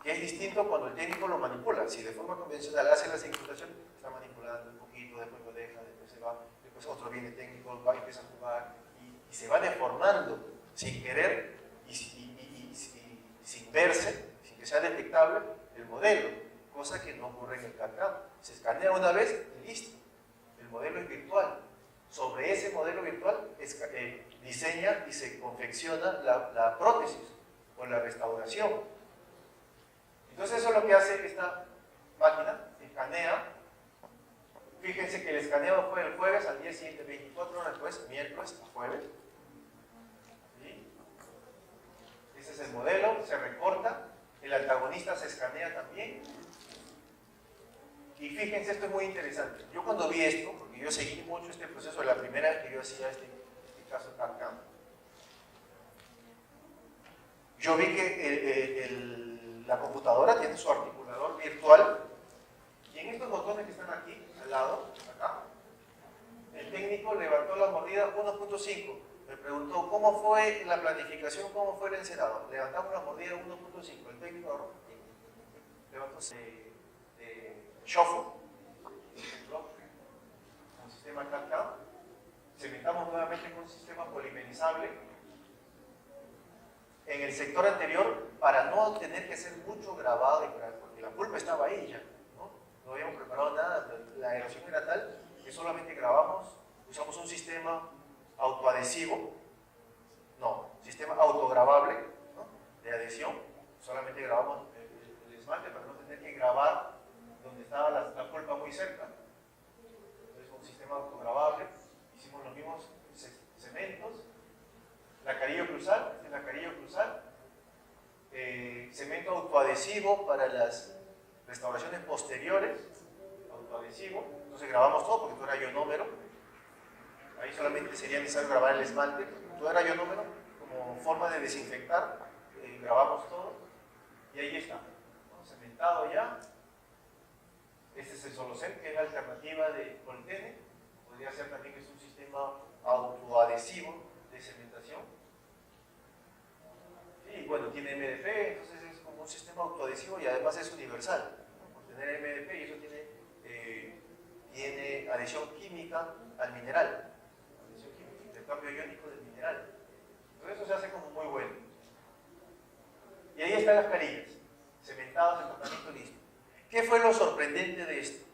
que es distinto cuando el técnico lo manipula. Si de forma convencional hace las incrustaciones, está manipulando un poquito, después lo deja, después se va, después otro viene técnico, va y empieza a jugar, y se va deformando sin querer y sin verse, sin que sea detectable el modelo, cosa que no ocurre en el CAD/CAM. Se escanea una vez y listo. El modelo es virtual. Sobre ese modelo virtual diseña y se confecciona la prótesis o la restauración. Entonces eso es lo que hace esta máquina, escanea. Fíjense que el escaneado fue el jueves, al día siguiente, 24 horas después, miércoles a jueves. ¿Sí? Ese es el modelo, se recorta, el antagonista se escanea también. Y fíjense, esto es muy interesante. Yo cuando vi esto, porque yo seguí mucho este proceso, la primera vez que yo hacía este caso CAD/CAM, yo vi que la computadora tiene su articulador virtual, y en estos botones que están aquí, al lado, acá, el técnico levantó la mordida 1.5. Me preguntó cómo fue la planificación, cómo fue el encerado. Levantamos la mordida 1.5. El técnico levantó shuffle, un sistema CAD/CAM. Cementamos nuevamente con un sistema polimerizable. En el sector anterior, para no tener que hacer mucho grabado, porque la pulpa estaba ahí ya, ¿no? no habíamos preparado nada, la erosión era tal que solamente grabamos, usamos un sistema autoadhesivo, no, sistema autograbable, ¿no?, de adhesión, solamente grabamos el esmalte para no tener que grabar donde estaba la pulpa muy cerca. Entonces un sistema autograbable, hicimos los mismos cementos, lacarillo cruzal, este es lacarillo cruzal, cemento autoadhesivo para las restauraciones posteriores, autoadhesivo, entonces grabamos todo porque todo era ionómero, ahí solamente sería necesario grabar el esmalte, todo era ionómero, como forma de desinfectar, grabamos todo y ahí está, ¿no?, cementado ya. Este es el Solocem, que es la alternativa de Poltene, podría ser también que es un sistema autoadhesivo de cementación. Y bueno, tiene MDF, entonces es como un sistema autoadhesivo y además es universal, ¿no?, por tener MDF, y eso tiene adhesión química al mineral, adhesión química, intercambio iónico del mineral. Entonces eso se hace como muy bueno. Y ahí están las carillas, cementadas, el tratamiento listo. ¿Qué fue lo sorprendente de esto?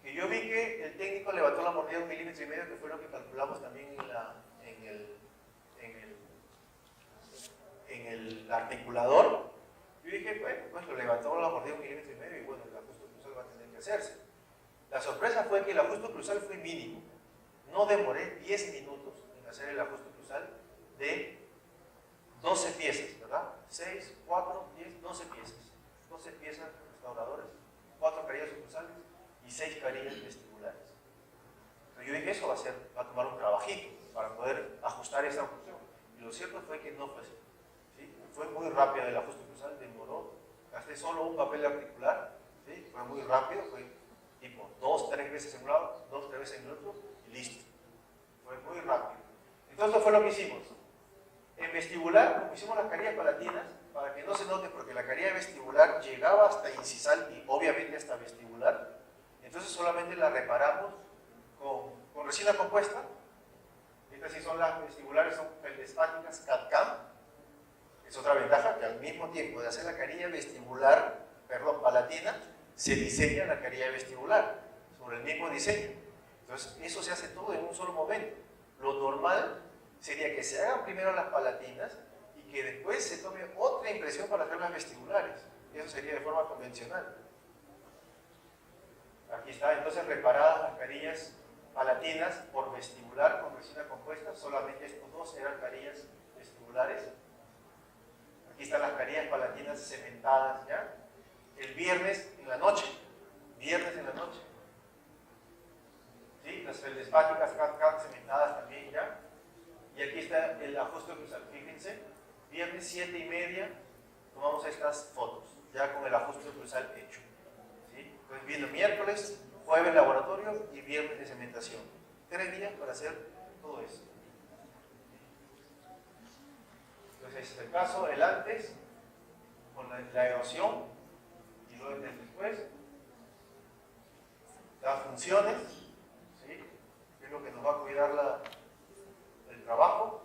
Que yo vi que el técnico levantó la mordida 1,5 milímetros, que fue lo que calculamos también en el articulador. Yo dije, bueno, pues lo levantó la mordida 1,5 milímetros y bueno, el ajuste cruzal va a tener que hacerse. La sorpresa fue que el ajuste cruzal fue mínimo. No demoré 10 minutos en hacer el ajuste cruzal de 12 piezas, ¿verdad? 6, 4, 10, 12 piezas. 12 piezas restauradoras, 4 carillas sucursales y 6 carillas vestibulares. Entonces yo dije, eso va a tomar un trabajito para poder ajustar esa función. Y lo cierto fue que no fue así, ¿sí? Fue muy rápido el ajuste cruzal, demoró, gasté solo un papel articular, ¿sí? Fue muy rápido, fue tipo 2, 3 veces en un lado, 2, 3 veces en el otro y listo. Fue muy rápido. Entonces, ¿qué fue lo que hicimos? En vestibular, como hicimos las carillas palatinas, para que no se note, porque la carilla vestibular llegaba hasta incisal y obviamente hasta vestibular, entonces solamente la reparamos con resina compuesta. Estas sí son las vestibulares, son feldespáticas CAD-CAM. Es otra ventaja, que al mismo tiempo de hacer la carilla vestibular, perdón, palatina, se diseña la carilla vestibular sobre el mismo diseño. Entonces eso se hace todo en un solo momento. Lo normal sería que se hagan primero las palatinas y que después se tome otra impresión para hacer las vestibulares. Eso sería de forma convencional. Aquí está, entonces, reparadas las carillas palatinas por vestibular con resina compuesta. Solamente estos dos eran carillas vestibulares. Aquí están las carillas palatinas cementadas ya. El viernes en la noche. ¿Sí? Las feldespáticas CAD-CAM cementadas también ya. Y aquí está el ajuste cruzal. Fíjense, viernes 7:30 tomamos estas fotos, ya con el ajuste cruzal hecho. ¿Sí? Entonces viene miércoles, jueves laboratorio y viernes de cementación. 3 días para hacer todo esto. Entonces este es el caso, el antes, con la erosión, y luego el después. Las funciones, ¿sí?, que es lo que nos va a cuidar el trabajo.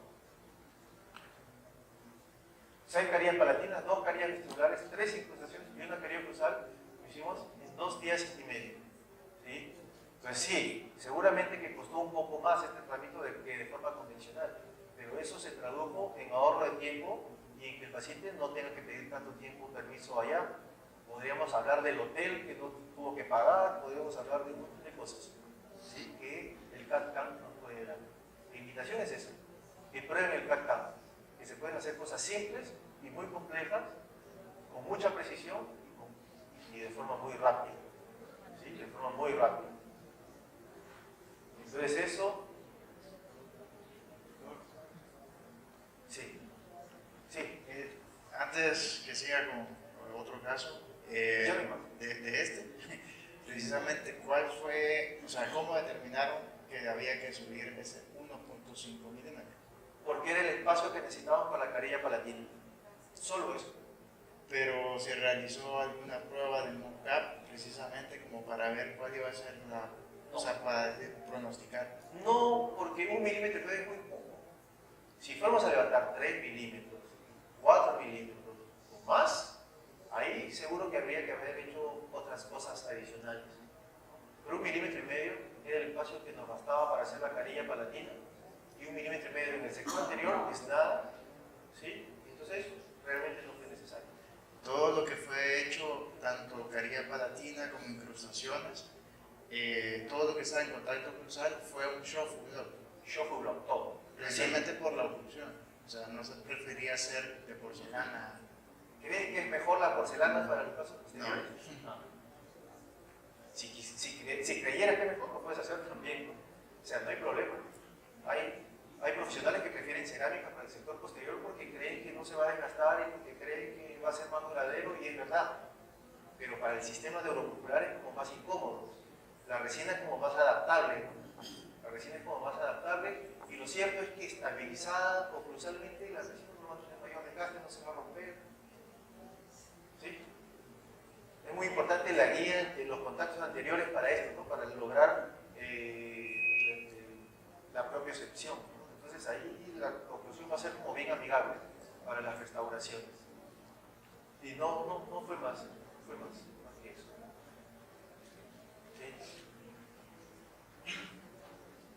6 carillas palatinas, 2 carillas vestibulares, 3 incrustaciones y una carilla cruzal que hicimos en 2 días y medio. ¿Sí? Entonces sí, seguramente que costó un poco más este tratamiento que de forma convencional, pero eso se tradujo en ahorro de tiempo y en que el paciente no tenga que pedir tanto tiempo permiso allá. Podríamos hablar del hotel que no tuvo que pagar, podríamos hablar de un montón de cosas, ¿sí?, que el CAD-CAM no puede dar. La invitación es esa, que prueben el CAD-CAM, que se pueden hacer cosas simples y muy complejas, con mucha precisión y de forma muy rápida. ¿Sí? De forma muy rápida. Entonces eso... Sí. Sí. Antes que siga con otro caso, de este, precisamente, ¿cuál fue, o sea, cómo determinaron que había que subir ese 1.5 milímetros? Porque era el espacio que necesitábamos para la carilla palatina. Solo eso. Pero se realizó alguna prueba del mock-up precisamente como para ver cuál iba a ser la, o sea, para pronosticar. No, porque 1 milímetro es muy poco. Si fuéramos a levantar 3 milímetros, 4 milímetros o más, ahí seguro que habría que haber hecho otras cosas adicionales. Pero 1,5 milímetros era el espacio que nos bastaba para hacer la carilla palatina, y 1,5 milímetros en el sector anterior es nada, ¿sí? Entonces realmente no fue necesario. Todo lo que fue hecho, tanto carilla palatina como incrustaciones, todo lo que estaba en contacto cruzal fue un shofu block. Shofu block, todo. Precisamente por la oclusión. O sea, no se prefería hacer de porcelana. ¿Creen que es mejor la porcelana para los casos posteriores? No. Si creyeras que es mejor, lo puedes hacer también. O sea, no hay problema. Hay profesionales que prefieren cerámica para el sector posterior porque creen que no se va a desgastar y porque creen que va a ser más duradero, y es verdad. Pero para el sistema neuromuscular es como más incómodo. La resina es como más adaptable. La resina es como más adaptable, y lo cierto es que estabilizada oclusalmente la resina no va a tener mayor desgaste, no se va a romper. ¿Sí? Es muy importante la guía de los contactos anteriores para esto, ¿no? Para lograr la propiocepción, ¿no? Entonces ahí la oclusión va a ser como bien amigable para las restauraciones. Y no fue más, más que eso. ¿Sí?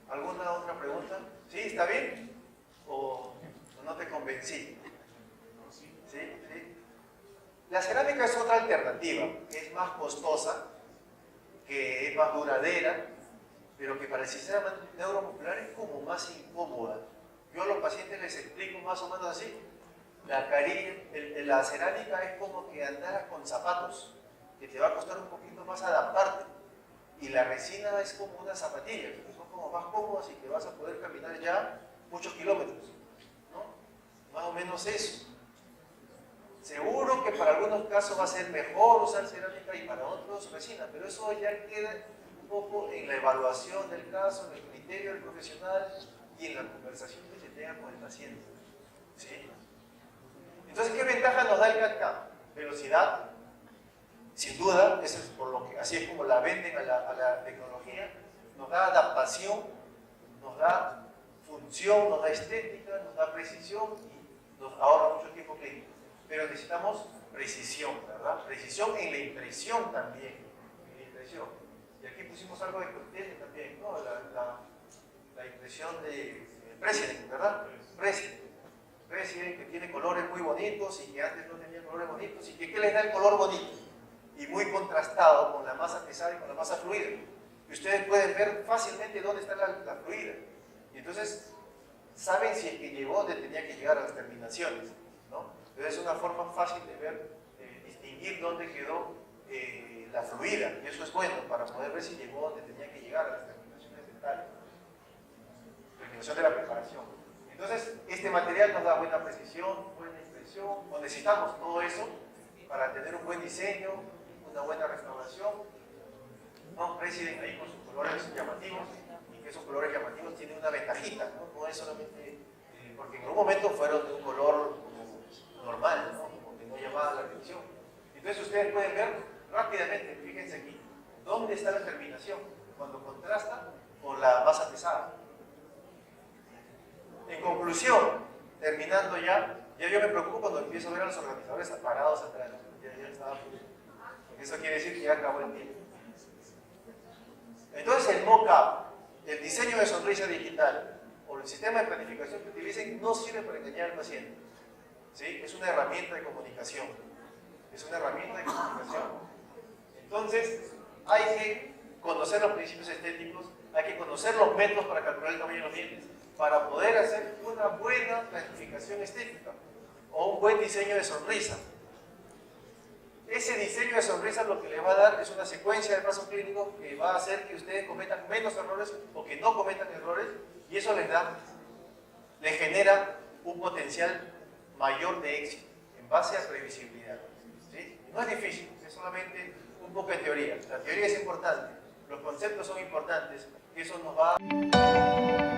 ¿Alguna otra pregunta? ¿Sí? ¿Está bien? ¿O no te convencí? ¿Sí? ¿Sí? La cerámica es otra alternativa, que es más costosa, que es más duradera, pero que para el sistema neuromuscular es como más incómoda. Yo a los pacientes les explico más o menos así. La cerámica es como que andaras con zapatos, que te va a costar un poquito más adaptarte. Y la resina es como unas zapatillas, que son como más cómodas y que vas a poder caminar ya muchos kilómetros, ¿no? Más o menos eso. Seguro que para algunos casos va a ser mejor usar cerámica y para otros resina, pero eso ya queda un poco en la evaluación del caso, en el criterio del profesional y en la conversación que se tenga con el paciente. ¿Sí? Entonces, ¿qué ventaja nos da el CAD-CAM? Velocidad, sin duda, eso es por lo que, así es como la venden a la tecnología. Nos da adaptación, nos da función, nos da estética, nos da precisión y nos ahorra mucho tiempo clínico. Pero necesitamos precisión, ¿verdad? Precisión en la impresión también. En la impresión. Y aquí pusimos algo de contenido también, ¿no? La impresión de President, ¿verdad? President, que tiene colores muy bonitos y que antes no tenía colores bonitos, y que ¿qué les da el color bonito? Y muy contrastado con la masa pesada y con la masa fluida. Y ustedes pueden ver fácilmente dónde está la fluida. Y entonces saben si es que llegó donde tenía que llegar a las terminaciones, ¿no? Entonces es una forma fácil de ver, distinguir dónde quedó la fluida. Y eso es bueno para poder ver si llegó donde tenía que llegar a las terminaciones dentales. Terminación de la preparación. Entonces este material nos da buena precisión, buena impresión. Necesitamos todo eso para tener un buen diseño, una buena restauración. No, President ahí con sus colores llamativos, y que esos colores llamativos tienen una ventajita, ¿no? No es solamente, porque en algún momento fueron de un color normal, ¿no? Como que no llamaba la atención. Entonces ustedes pueden ver rápidamente, fíjense aquí, dónde está la terminación, cuando contrasta con la masa pesada. En conclusión, terminando ya yo me preocupo cuando empiezo a ver a los organizadores parados atrás. Ya estaba, porque eso quiere decir que ya acabó el tiempo. Entonces el mock-up, el diseño de sonrisa digital o el sistema de planificación que utilicen no sirve para engañar al paciente. ¿Sí? Es una herramienta de comunicación. Es una herramienta de comunicación. Entonces hay que conocer los principios estéticos, hay que conocer los métodos para calcular el tamaño de los dientes, para poder hacer una buena planificación estética o un buen diseño de sonrisa. Ese diseño de sonrisa lo que le va a dar es una secuencia de pasos clínicos que va a hacer que ustedes cometan menos errores o que no cometan errores, y eso les genera un potencial mayor de éxito en base a previsibilidad. ¿Sí? No es difícil, es solamente un poco de teoría. La teoría es importante, los conceptos son importantes, y eso nos va a...